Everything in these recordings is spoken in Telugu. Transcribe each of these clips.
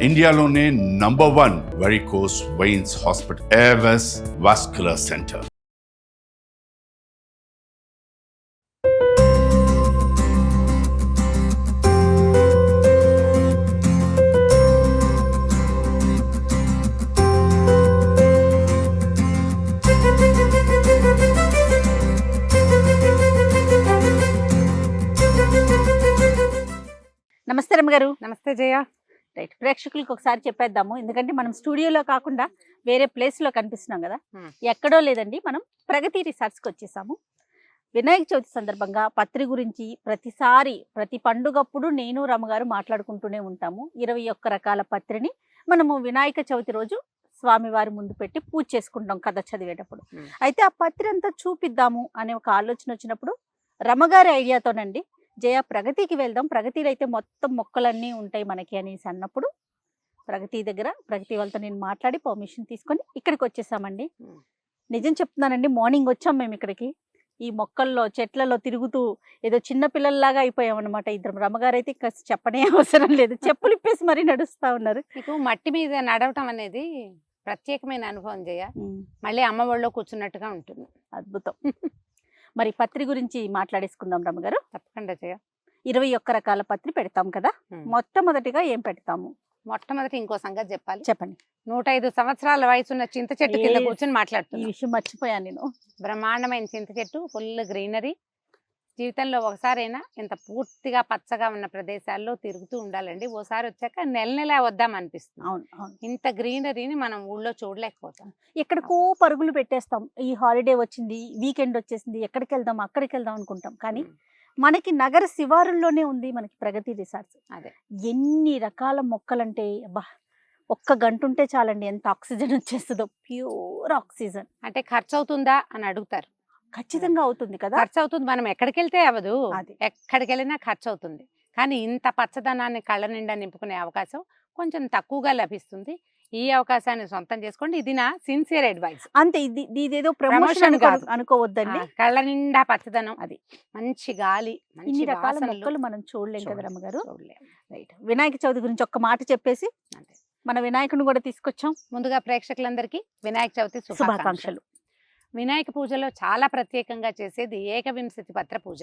ఇండియాలోనే #1 varicose veins hospital Avis vascular centre. నమస్తే రమ్మగారు. నమస్తే జయ. రైట్, ప్రేక్షకులకు ఒకసారి చెప్పేద్దాము, ఎందుకంటే మనం స్టూడియోలో కాకుండా వేరే ప్లేస్లో కనిపిస్తున్నాం కదా. ఎక్కడో లేదండి, మనం ప్రగతి రిసార్ట్స్కి వచ్చేసాము. వినాయక చవితి సందర్భంగా పత్రి గురించి ప్రతి పండుగప్పుడు నేను రమ్మగారు మాట్లాడుకుంటూనే ఉంటాము. 21 రకాల పత్రిని మనము వినాయక చవితి రోజు స్వామివారి ముందు పెట్టి పూజ చేసుకుంటాం కథ చదివేటప్పుడు. అయితే ఆ పత్రి అంతా చూపిద్దాము అనే ఒక ఆలోచన వచ్చినప్పుడు రమ్మగారి ఐడియాతోనండి, జయ ప్రగతికి వెళ్దాం, ప్రగతిలో అయితే మొత్తం మొక్కలన్నీ ఉంటాయి మనకి అనేసి అన్నప్పుడు ప్రగతి వాళ్ళతో నేను మాట్లాడి పర్మిషన్ తీసుకొని ఇక్కడికి వచ్చేసామండి. నిజం చెప్తున్నానండి, మార్నింగ్ వచ్చాం మేము ఇక్కడికి. ఈ మొక్కల్లో చెట్లలో తిరుగుతూ ఏదో చిన్న పిల్లల్లాగా అయిపోయామన్నమాట. ఇద్దరు రమ్మగారు అయితే ఇంకా చెప్పనే అవసరం లేదు, చెప్పులు ఇప్పేసి మరీ నడుస్తా ఉన్నారు. నీకు మట్టి మీద నడవటం అనేది ప్రత్యేకమైన అనుభవం జయ. మళ్ళీ అమ్మ ఒళ్ళో కూర్చున్నట్టుగా ఉంటుంది. అద్భుతం. మరి పత్రి గురించి మాట్లాడేసుకుందాం రమ్మగారు. తప్పకుండా జయ. 21 రకాల పత్రి పెడతాం కదా. మొట్టమొదటిగా ఏం పెడతాము? మొట్టమొదటి ఇంకో సంగతి చెప్పాలి. చెప్పండి. 105 సంవత్సరాల వయసున్న చింత చెట్టు కింద కూర్చొని మాట్లాడుతుంది. ఈ విషయం మర్చిపోయాను నేను. బ్రహ్మాండమైన చింత చెట్టు, ఫుల్ గ్రీనరీ. జీవితంలో ఒకసారైనా ఇంత పూర్తిగా పచ్చగా ఉన్న ప్రదేశాల్లో తిరుగుతూ ఉండాలండి. ఓసారి వచ్చాక నెల వద్దాం అనిపిస్తుంది. అవును. ఇంత గ్రీనరీని మనం ఊళ్ళో చూడలేకపోతాం. ఎక్కడికో పరుగులు పెట్టేస్తాం. ఈ హాలిడే వచ్చింది, వీకెండ్ వచ్చేసింది, ఎక్కడికి వెళ్దాం అక్కడికి వెళ్దాం అనుకుంటాం. కానీ మనకి నగర శివారుల్లోనే ఉంది మనకి ప్రగతి రిసార్ట్స్. అదే ఎన్ని రకాల మొక్కలంటే అబ్బా, ఒక్క గంట ఉంటే చాలండి ఎంత ఆక్సిజన్ వచ్చేస్తుందో. Pure oxygen. అంటే ఖర్చు అవుతుందా అని అడుగుతారు. ఖచ్చితంగా అవుతుంది కదా. ఖర్చు అవుతుంది, మనం ఎక్కడికి వెళ్తే అవ్వదు, ఎక్కడికి వెళ్ళినా ఖర్చు అవుతుంది. కానీ ఇంత పచ్చదనాన్ని కళ్ళ నిండా నింపుకునే అవకాశం కొంచెం తక్కువగా లభిస్తుంది. ఈ అవకాశాన్ని సొంతం చేసుకోండి. ఇది నా సిన్సియర్ అడ్వైస్. అంతే, ఇదేదో ప్రమోషన్ అనుకోవద్దండి. కళ్ళ నిండా పచ్చదనం, అది మంచి గాలి, ఇన్ని రకాల మొక్కలు మనం చూడలేం కదా రమ్మగారు. రైట్, వినాయక చవితి గురించి ఒక్క మాట చెప్పేసి మన వినాయకుడిని కూడా తీసుకొచ్చాం. ముందుగా ప్రేక్షకులందరికీ వినాయక చవితి శుభాకాంక్షలు. వినాయక పూజలో చాలా ప్రత్యేకంగా చేసేది ఏకవింశతి పత్ర పూజ.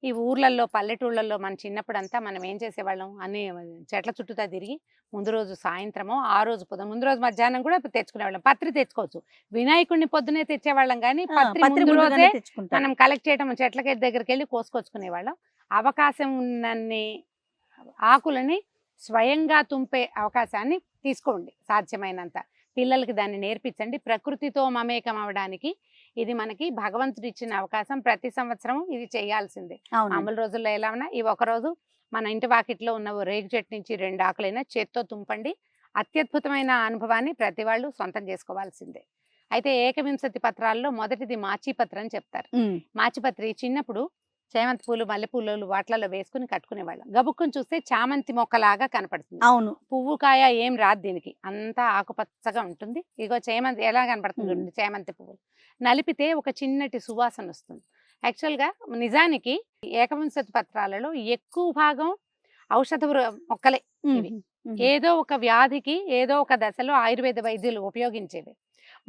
ఈ ఊర్లలో పల్లెటూళ్ళల్లో మన చిన్నప్పుడంతా మనం ఏం చేసేవాళ్ళం, అన్ని చెట్ల చుట్టూతా తిరిగి ముందు రోజు సాయంత్రమో, ఆ రోజు ముందు రోజు మధ్యాహ్నం కూడా తెచ్చుకునేవాళ్ళం. పత్రి తెచ్చుకోవచ్చు, వినాయకుడిని పొద్దునే తెచ్చేవాళ్ళం, కానీ పత్రి ముందు రోజే మనం కలెక్ట్ చేయడం, చెట్ల దగ్గరికి వెళ్ళి కోసుకొచ్చుకునేవాళ్ళం. అవకాశం ఉన్నన్ని ఆకులని స్వయంగా తుంపే అవకాశాన్ని తీసుకోండి సాధ్యమైనంత. పిల్లలకి దాన్ని నేర్పించండి. ప్రకృతితో మమేకం అవడానికి ఇది మనకి భగవంతుడు ఇచ్చిన అవకాశం. ప్రతి సంవత్సరం ఇది చేయాల్సిందే. మామూలు రోజుల్లో ఎలా ఉన్నా ఈ ఒక రోజు మన ఇంటి వాకిట్లో ఉన్న రేగు చెట్టు నుంచి 2 ఆకులైనా చేత్తో తుంపండి. అత్యద్భుతమైన అనుభవాన్ని ప్రతి వాళ్ళు సొంతం చేసుకోవాల్సిందే. అయితే ఏకవింశతి పత్రాల్లో మొదటిది మాచిపత్రి అని చెప్తారు. మాచిపత్రి చిన్నప్పుడు చేమంతి పూలు, మల్లెపూలు వాటిలలో వేసుకుని కట్టుకునేవాళ్ళం. గబుక్కుని చూస్తే చామంతి మొక్కలాగా కనపడుతుంది. అవును, పువ్వు కాయ ఏం రాదు దీనికి, అంతా ఆకుపచ్చగా ఉంటుంది. ఇగో చేమంతి ఎలా కనపడుతుంది, చేమంతి పువ్వులు నలిపితే ఒక చిన్నటి సువాసన వస్తుంది. యాక్చువల్గా నిజానికి ఏకవింశతి పత్రాలలో ఎక్కువ భాగం ఔషధ మొక్కలే. ఏదో ఒక వ్యాధికి ఏదో ఒక దశలో ఆయుర్వేద వైద్యులు ఉపయోగించేవి.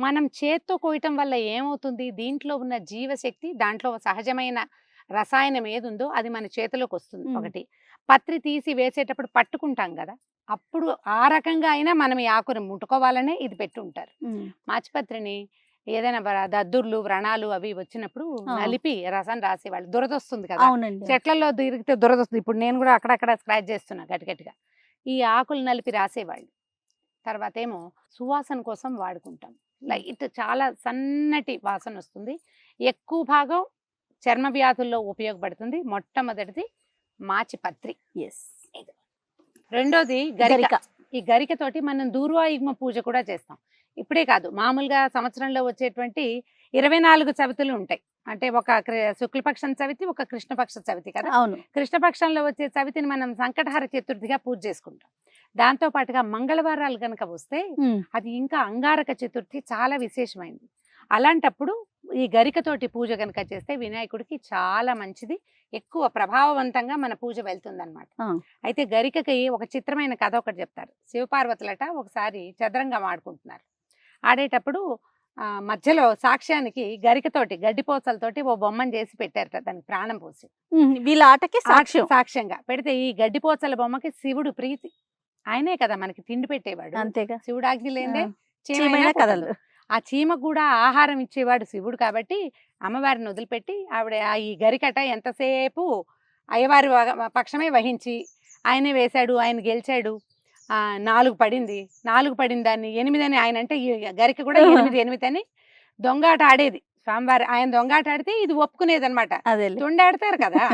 మనం చేత్తో కోయటం వల్ల ఏమవుతుంది, దీంట్లో ఉన్న జీవశక్తి, దాంట్లో సహజమైన రసాయనం ఏది ఉందో అది మన చేతిలోకి వస్తుంది. ఒకటి, పత్రి తీసి వేసేటప్పుడు పట్టుకుంటాం కదా, అప్పుడు ఆ రకంగా అయినా మనం ఈ ఆకుని ముట్టుకోవాలనే ఇది పెట్టి ఉంటారు. మాచిపత్రిని ఏదైనా దద్దుర్లు, వ్రణాలు అవి వచ్చినప్పుడు నలిపి రసం రాసేవాళ్ళు. దురదొస్తుంది కదా, చెట్లలో తిరిగితే దురదొస్తుంది. ఇప్పుడు నేను కూడా అక్కడక్కడ స్క్రాచ్ చేస్తున్నా గట్టిగా. ఈ ఆకులు నలిపి రాసేవాళ్ళు. తర్వాత ఏమో సువాసన కోసం వాడుకుంటాం. లైట్, చాలా సన్నటి వాసన వస్తుంది. ఎక్కువ భాగం చర్మ వ్యాధుల్లో ఉపయోగపడుతుంది. మొట్టమొదటిది మాచిపత్రి. రెండోది గరిక. ఈ గరికతోటి మనం దూర్వాయుగ్మ పూజ కూడా చేస్తాం. ఇప్పుడే కాదు, మామూలుగా సంవత్సరంలో వచ్చేటువంటి 24 చవితులు ఉంటాయి. అంటే ఒక శుక్లపక్షం చవితి, ఒక కృష్ణపక్ష చవితి కదా. అవును, కృష్ణపక్షంలో వచ్చే చవితిని మనం సంకటహర చతుర్థిగా పూజ చేసుకుంటాం. దాంతో పాటుగా మంగళవారాలు కనుక వస్తే అది ఇంకా అంగారక చతుర్థి, చాలా విశేషమైంది. అలాంటప్పుడు ఈ గరికతోటి పూజ కనుక చేస్తే వినాయకుడికి చాలా మంచిది, ఎక్కువ ప్రభావవంతంగా మన పూజ వెళ్తుందన్నమాట. అయితే గరికకి ఒక చిత్రమైన కథ ఒకటి చెప్తారు. శివపార్వతులట ఒకసారి చదరంగం ఆడుకుంటున్నారు. ఆడేటప్పుడు మధ్యలో సాక్ష్యానికి గరికతోటి గడ్డిపోసలతోటి ఓ బొమ్మను చేసి పెట్టారట, దానికి ప్రాణం పోసి. వీళ్ళ ఆటకి సాక్ష్యంగా పెడితే ఈ గడ్డిపోసల బొమ్మకి శివుడు ప్రీతి, ఆయనే కదా మనకి తిండి పెట్టేవాడు. అంతేగా, శివుడు ఆజ్ఞ లేదే చీమైనా కదలదు. ఆ చీమకు కూడా ఆహారం ఇచ్చేవాడు శివుడు కాబట్టి అమ్మవారిని వదిలిపెట్టి ఆవిడ ఈ గరికట ఎంతసేపు అయ్యవారి పక్షమే వహించి ఆయనే వేశాడు, ఆయన గెలిచాడు. 4 పడింది, 4 పడిన దాన్ని 8 అని ఆయన అంటే ఈ గరిక కూడా 8 అని దొంగాట ఆడేది స్వామివారి. ఆయన దొంగాట ఆడితే ఇది ఒప్పుకునేది అనమాట. తొండాడతారు కదా,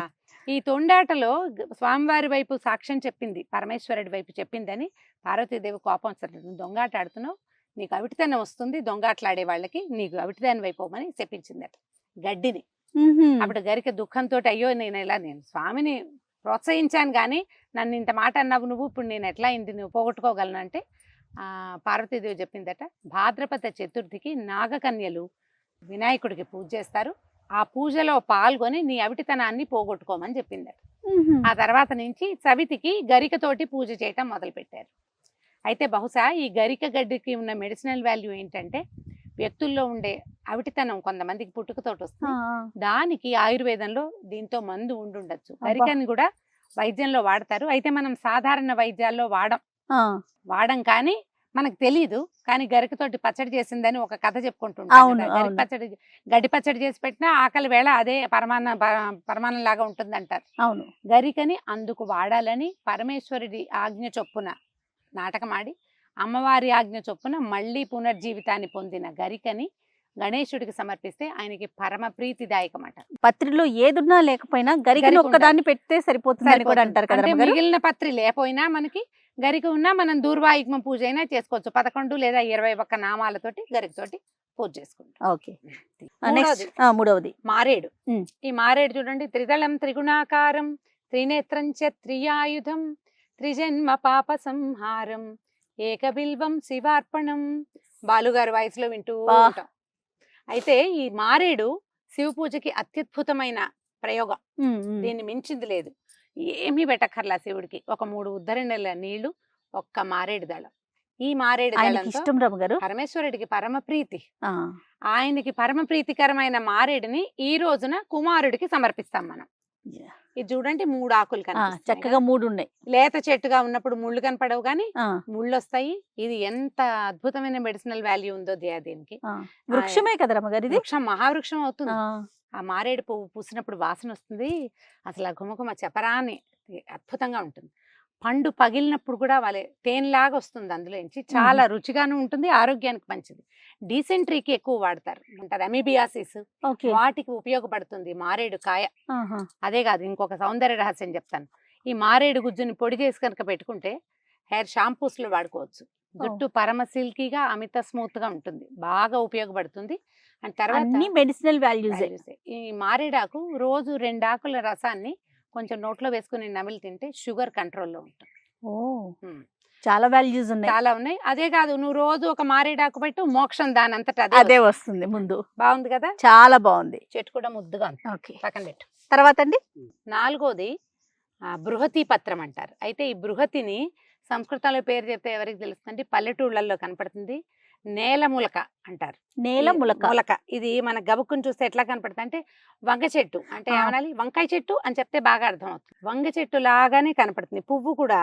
ఈ తొండాటలో స్వామివారి వైపు సాక్ష్యం చెప్పింది, పరమేశ్వరుడి వైపు చెప్పిందని పార్వతీదేవి కోపం వస్తుంది. దొంగాట ఆడుతున్నావు, నీకు అవిటితనం వస్తుంది, దొంగాటలాడే వాళ్ళకి నీకు అవిటిదాని వైపోమని చెప్పించిందట గడ్డిని. అప్పుడు గరిక దుఃఖంతో అయ్యో నేను స్వామిని ప్రోత్సహించాను కానీ నన్ను ఇంత మాట అన్నావు నువ్వు, ఇప్పుడు నేను ఎట్లా ఇంది నువ్వు పోగొట్టుకోగలను అంటే పార్వతీదేవి చెప్పిందట, భాద్రపద చతుర్థికి నాగకన్యలు వినాయకుడికి పూజ చేస్తారు, ఆ పూజలో పాల్గొని నీ అవిటితనాన్ని పోగొట్టుకోమని చెప్పిందట. ఆ తర్వాత నుంచి చవితికి గరికతోటి పూజ చేయటం మొదలు పెట్టారు. అయితే బహుశా ఈ గరిక గడ్డికి ఉన్న మెడిసినల్ వాల్యూ ఏంటంటే వ్యక్తుల్లో ఉండే అవిటితనం కొంతమందికి పుట్టుకతోటి వస్తుంది, దానికి ఆయుర్వేదంలో దీంతో మందు ఉండుండొచ్చు. గరికని కూడా వైద్యంలో వాడతారు. అయితే మనం సాధారణ వైద్యాల్లో వాడం కానీ మనకు తెలీదు. కానీ గరికతోటి పచ్చడి చేసిందని ఒక కథ చెప్పుకుంటుంటారు. గడ్డి పచ్చడి చేసి పెట్టినా ఆకలి వేళ అదే పరమాన్నం లాగా ఉంటుంది అంటారు. అవును, గరికని అందుకు వాడాలని పరమేశ్వరుడి ఆజ్ఞ చొప్పున నాటకమాడి అమ్మవారి ఆజ్ఞ చొప్పున మళ్ళీ పునర్జీవితాన్ని పొందిన గరికని గణేశుడికి సమర్పిస్తే ఆయనకి పరమ ప్రీతిదాయకమాట. పత్రిలో ఏదున్నా లేకపోయినా గరికని ఒక్కదాన్ని పెడితే సరిపోతుంది కూడా అంటారు కదా. మిగిలిన పత్రి లేకపోయినా మనకి గరిక ఉన్నా మనం దూర్వాయుగ్మ పూజ అయినా చేసుకోవచ్చు. 11 లేదా 21 నామాలతోటి గరికతోటి పూజ చేసుకుంటాం. ఓకే, మూడవది మారేడు. ఈ మారేడు చూడండి, త్రిదళం త్రిగుణాకారం త్రినేత్రం చ త్రియాయుధం త్రిజన్మ పాప సంహారం ఏకబిల్వం శివార్పణం. బాలుగారు వయసులో వింటూ ఉంటాం. అయితే ఈ మారేడు శివ పూజకి అత్యద్భుతమైన ప్రయోగం, దీన్ని మించింది లేదు. ఏమీ పెట్టక్కర్లా శివుడికి. ఒక 3 ఉద్ధరణల నీళ్లు, ఒక్క మారేడు దళం. ఈ మారేడు దళంతో పరమేశ్వరుడికి పరమ ప్రీతి. ఆయనకి పరమ ప్రీతికరమైన మారేడుని ఈ రోజున కుమారుడికి సమర్పిస్తాం మనం. ఇది చూడండి, 3 ఆకులు కనిపిస్తాయి, చక్కగా 3 ఉన్నాయి. లేత చెట్టుగా ఉన్నప్పుడు ముళ్ళు కనపడవు కానీ ముళ్ళు వస్తాయి. ఇది ఎంత అద్భుతమైన మెడిసినల్ వాల్యూ ఉందో దీనికి. వృక్షమే కదా రమ్మగారు, వృక్షం మహావృక్షం అవుతుంది. ఆ మారేడు పువ్వు పూసినప్పుడు వాసన వస్తుంది, అసలు ఆ గుమగుమ చెప్పరాని అద్భుతంగా ఉంటుంది. పండు పగిలినప్పుడు కూడా వాళ్ళే తేనెలాగా వస్తుంది అందులోంచి, చాలా రుచిగాను ఉంటుంది, ఆరోగ్యానికి మంచిది. డీసెంట్రీకి ఎక్కువ వాడతారు అంటారు, అమీబియాసిస్ వాటికి ఉపయోగపడుతుంది మారేడు కాయ. అదే కాదు, ఇంకొక సౌందర్య రహస్యం చెప్తాను. ఈ మారేడు గుజ్జుని పొడి చేసి కనుక పెట్టుకుంటే హెయిర్ షాంపూస్ లో వాడుకోవచ్చు. జుట్టు పరమ సిల్కీగా అమిత స్మూత్ గా ఉంటుంది, బాగా ఉపయోగపడుతుంది. అండ్ తర్వాత మెడిసినల్ వాల్యూస్. ఈ మారేడాకు రోజు 2 ఆకుల రసాన్ని కొంచెం నోట్లో వేసుకుని నమిలి తింటే షుగర్ కంట్రోల్లో ఉంటుంది. చాలా వాల్యూస్ ఉన్నాయి, చాలా ఉన్నాయి. అదే కాదు, నువ్వు రోజు ఒక మారేడాకు పెట్టు, మోక్షం దాని అంతటా అదే వస్తుంది ముందు. బాగుంది కదా, చాలా బాగుంది. చెట్టు కూడా ముద్దుగా ఉంది. పక్కన పెట్టు. తర్వాత అండి 4వది బృహతి పత్రం అంటారు. అయితే ఈ బృహతిని సంస్కృతంలో పేరు చెప్తే ఎవరికి తెలుస్తుంది, పల్లెటూళ్ళల్లో కనపడుతుంది. నేల ములక అంటారు. నేల ములక ఇది మన గబుక్కుని చూస్తే ఎట్లా కనపడుతుంది అంటే వంగ చెట్టు అంటే ఏమనాలి, వంకాయ చెట్టు అని చెప్తే బాగా అర్థం అవుతుంది. వంగ చెట్టు లాగానే కనపడుతుంది. పువ్వు కూడా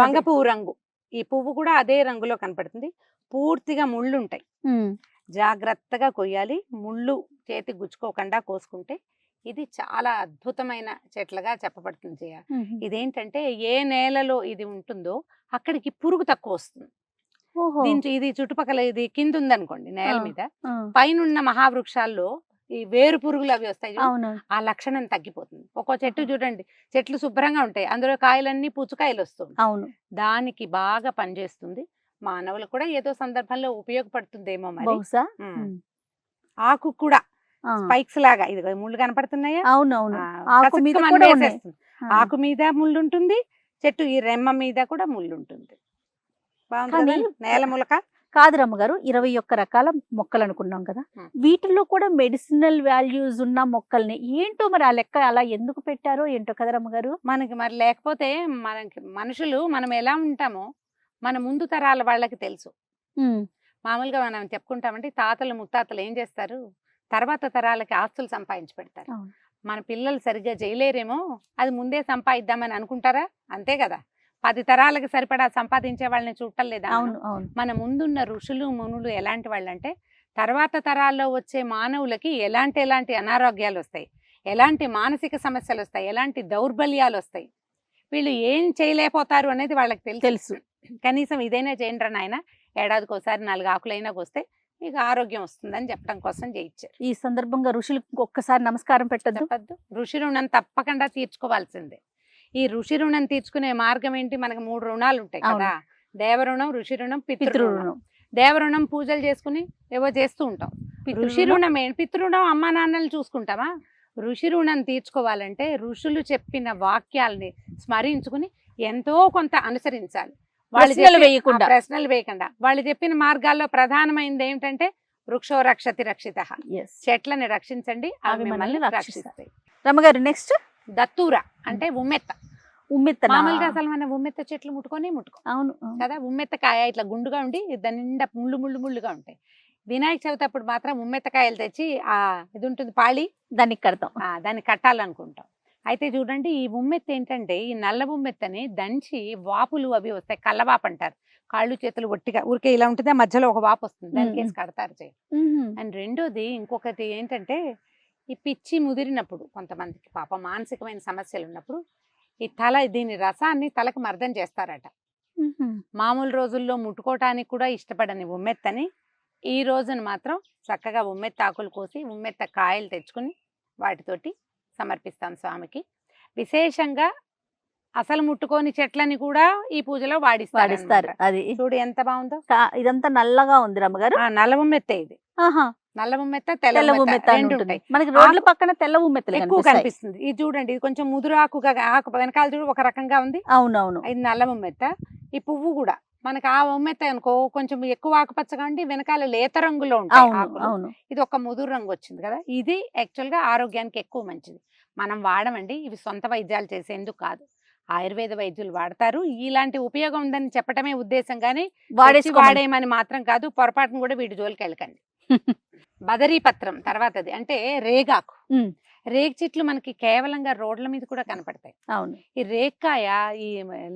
వంగ పువ్వు రంగు, ఈ పువ్వు కూడా అదే రంగులో కనపడుతుంది. పూర్తిగా ముళ్ళు ఉంటాయి, జాగ్రత్తగా కొయ్యాలి. ముళ్ళు చేతి గుచ్చుకోకుండా కోసుకుంటే ఇది చాలా అద్భుతమైన చెట్లుగా చెప్పబడుతుంది. ఇదేంటంటే ఏ నేలలో ఇది ఉంటుందో అక్కడికి పురుగు తక్కువ వస్తుంది. దీంట్లో ఇది చుట్టుపక్కల ఇది కింద ఉందనుకోండి నేల మీద, పైన మహావృక్షాల్లో ఈ వేరు పురుగులు అవి వస్తాయి, ఆ లక్షణం తగ్గిపోతుంది. ఒక్కో చెట్టు చూడండి, చెట్లు శుభ్రంగా ఉంటాయి, అందులో కాయలన్నీ పుచ్చుకాయలు వస్తుంది. దానికి బాగా పనిచేస్తుంది. మానవులు కూడా ఏదో సందర్భంలో ఉపయోగపడుతుందేమో మరి. ఆకు కూడా స్పైక్స్ లాగా, ఇది ముళ్ళు కనపడుతున్నాయా, ఆకు మీద ముళ్ళు ఉంటుంది, చెట్టు ఈ రెమ్మ మీద కూడా ముళ్ళు ఉంటుంది. బాగుంది నేల ములక. కాదు రమ్మగారు, 21 రకాల మొక్కలు అనుకున్నాం కదా, వీటిల్లో కూడా మెడిసినల్ వాల్యూస్ ఉన్న మొక్కల్ని ఏంటో మరి ఆ లెక్క అలా ఎందుకు పెట్టారో ఏంటో కదా రమ్మగారు. మనకి మరి లేకపోతే మనకి మనుషులు మనం ఎలా ఉంటామో మన ముందు తరాల వాళ్ళకి తెలుసు. మామూలుగా మనం చెప్పుకుంటామంటే తాతలు ముత్తాతలు ఏం చేస్తారు, తర్వాత తరాలకి ఆస్తులు సంపాదించి పెడతారు. మన పిల్లలు సరిగ్గా చేయలేరేమో, అది ముందే సంపాదిద్దామని అనుకుంటారా? అంతే కదా. 10 తరాలకు సరిపడా సంపాదించే వాళ్ళని చూడటం లేదా? మన ముందున్న ఋషులు మునులు ఎలాంటి వాళ్ళు అంటే తర్వాత తరాల్లో వచ్చే మానవులకి ఎలాంటి అనారోగ్యాలు వస్తాయి, ఎలాంటి మానసిక సమస్యలు వస్తాయి, ఎలాంటి దౌర్బల్యాలు వస్తాయి, వీళ్ళు ఏం చేయలేకపోతారు అనేది వాళ్ళకి తెలుసు. కనీసం ఇదైనా చేయండి నాయన, ఏడాదికి ఒకసారి 4 ఆకులైనా వస్తే మీకు ఆరోగ్యం వస్తుందని చెప్పడం కోసం చేయించారు. ఈ సందర్భంగా ఋషులకు ఒక్కసారి నమస్కారం పెట్టద్దు. ఋషి రుణం తప్పకుండా తీర్చుకోవాల్సిందే. ఈ ఋషి రుణం తీర్చుకునే మార్గం ఏంటి? మనకు 3 రుణాలు ఉంటాయి కదా, దేవరుణం, ఋషి రుణం, పితృరుణం. దేవరుణం పూజలు చేసుకుని ఏవో చేస్తూ ఉంటాం. ఋషి రుణం ఏంటి? పితృరుణం అమ్మా నాన్నలు చూసుకుంటామా? ఋషి రుణం తీర్చుకోవాలంటే ఋషులు చెప్పిన వాక్యాలని స్మరించుకుని ఎంతో కొంత అనుసరించాలి. ప్రశ్నలు వేయకుండా వాళ్ళు చెప్పిన మార్గాల్లో ప్రధానమైనది ఏమిటంటే వృక్షో రక్షతి రక్షిత, చెట్లని రక్షించండి అవి మిమ్మల్ని రక్షిస్తాయి. రమ్మగారు నెక్స్ట్ దత్తూర అంటే ఉమ్మెత్త. మామూలుగా అసలు మన ఉమ్మెత్త చెట్లు ముట్టుకో అవును కదా. ఉమ్మెత్త కాయ ఇట్లా గుండుగా ఉండి దాని నిండా ముళ్ళుగా ఉంటాయి. వినాయక చవితి అప్పుడు మాత్రం ఉమ్మెత్తకాయలు తెచ్చి ఇది ఉంటుంది పాళి, దానికి కడతాం, దాన్ని కట్టాలనుకుంటాం. అయితే చూడండి, ఈ ఉమ్మెత్త ఏంటంటే ఈ నల్ల ఉమ్మెత్తని దంచి వాపులు అవి వస్తాయి, కళ్ళవాపు అంటారు. కాళ్ళు చేతులు ఒట్టిగా ఊరికే ఇలా ఉంటుంది, మధ్యలో ఒక వాపు వస్తుంది, దానికి వేసి కడతారు చేయి. అండ్ రెండోది ఇంకొకటి ఏంటంటే ఈ పిచ్చి ముదిరినప్పుడు కొంతమందికి పాప మానసికమైన సమస్యలు ఉన్నప్పుడు ఈ దీని రసాన్ని తలకు మర్దం చేస్తారట. మామూలు రోజుల్లో ముట్టుకోవటానికి కూడా ఇష్టపడని ఉమ్మెత్తని ఈ రోజున మాత్రం చక్కగా ఉమ్మెత్త ఆకులు కోసి ఉమ్మెత్త కాయలు తెచ్చుకుని వాటితోటి సమర్పిస్తాం స్వామికి. విశేషంగా అసలు ముట్టుకోని చెట్లని కూడా ఈ పూజలో వాడిస్తారు. అది చూడు ఎంత బాగుందో. ఇదంతా నల్లగా ఉంది రమ్మగారు. నల్ల ఉమ్మెత్త ఇది. నల్ల ఉమ్మెత్త, తెల్ల ఉమ్మెత్త రెండు ఉంటాయి. మనకి రోడ్ల పక్కన తెల్ల ఉమ్మెత్తలు ఎక్కువ కనిపిస్తుంది. ఇది చూడండి, ఇది కొంచెం ముదురు ఆకుగా, ఆకు వెనకాల చూడు ఒక రకంగా ఉంది. అవునవును, ఇది నల్ల ఉమ్మెత్త. ఈ పువ్వు కూడా మనకి ఆ ఉమ్మెత్త అనుకో కొంచెం ఎక్కువ ఆకుపచ్చగా ఉండి వెనకాల లేత రంగులో ఉంటాయి. ఇది ఒక ముదురు రంగు వచ్చింది కదా. ఇది యాక్చువల్ గా ఆరోగ్యానికి ఎక్కువ మంచిది. మనం వాడమండి, ఇవి సొంత వైద్యాలు చేసేందుకు కాదు, ఆయుర్వేద వైద్యులు వాడతారు. ఇలాంటి ఉపయోగం ఉందని చెప్పటమే ఉద్దేశం, కానీ వాడేమని మాత్రం కాదు. పొరపాటును కూడా వీటి జోలికి వెళ్ళకండి. బదరీ పత్రం తర్వాతది అంటే రేగాకు. రేగు చెట్లు మనకి కేవలంగా రోడ్ల మీద కూడా కనపడతాయి. అవును, ఈ రేక్కాయ ఈ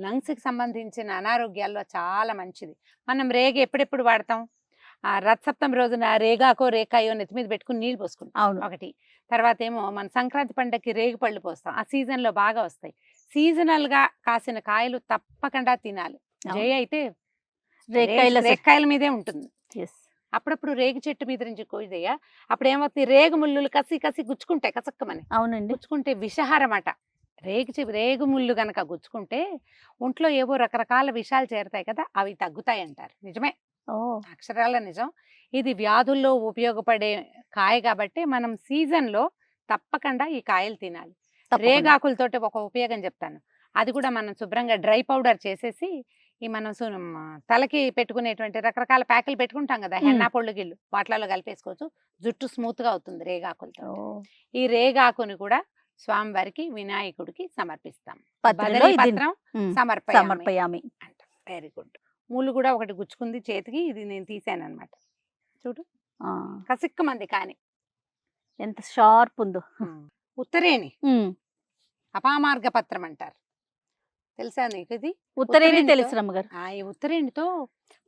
లంగ్స్ కి సంబంధించిన అనారోగ్యాల్లో చాలా మంచిది. మనం రేగ ఎప్పుడెప్పుడు వాడతాం? రథసప్తమి రోజున రేగాకో రేకాయో నెత్తి మీద పెట్టుకుని నీళ్ళు పోసుకుంటాం ఒకటి. తర్వాత ఏమో మన సంక్రాంతి పండగకి రేగు పళ్ళు పోస్తాం, ఆ సీజన్ లో బాగా వస్తాయి. సీజనల్ గా కాసిన కాయలు తప్పకుండా తినాలి. జయ అయితే రేక్కాయల మీదే ఉంటుంది. అప్పుడప్పుడు రేగు చెట్టు మీద నుంచి కోయిదయ్యా, అప్పుడు ఏమవుతుంది, రేగు ముళ్ళు కసి కసి గుచ్చుకుంటాయి కసక్కమని. అవునండి, గుచ్చుకుంటే విషహారం అట. రేగు ముళ్ళు గనక గుచ్చుకుంటే ఒంట్లో ఏవో రకరకాల విషాలు చేరుతాయి కదా, అవి తగ్గుతాయి అంటారు. నిజమే, అక్షరాల నిజం. ఇది వ్యాధుల్లో ఉపయోగపడే కాయ కాబట్టి మనం సీజన్ లో తప్పకుండా ఈ కాయలు తినాలి. రేగాకులతోటి ఒక ఉపయోగం చెప్తాను. అది కూడా మనం శుభ్రంగా డ్రై పౌడర్ చేసేసి ఈ మనం తలకి పెట్టుకునేటువంటి రకరకాల ప్యాకులు పెట్టుకుంటాం కదా, హెన్నా పొళ్ళు గిళ్ళు, వాటిలలో కలిపేసుకోవచ్చు. జుట్టు స్మూత్ గా అవుతుంది రేగాకులతో. ఈ రేగాకుని కూడా స్వామివారికి వినాయకుడికి సమర్పిస్తాం. సమర్పయామి. Very good. ముళ్ళు కూడా ఒకటి గుచ్చుకుంది చేతికి, ఇది నేను తీసాను అనమాట. చూడు కసిక్క మంది, కానీ ఎంత షార్ప్ ఉందో. ఉత్తరేణి అపామార్గ పత్రం అంటారు, తెలుసా నీకు? ఇది ఉత్తరేణి తెలుసు రమ్మగారు. ఈ ఉత్తరేణితో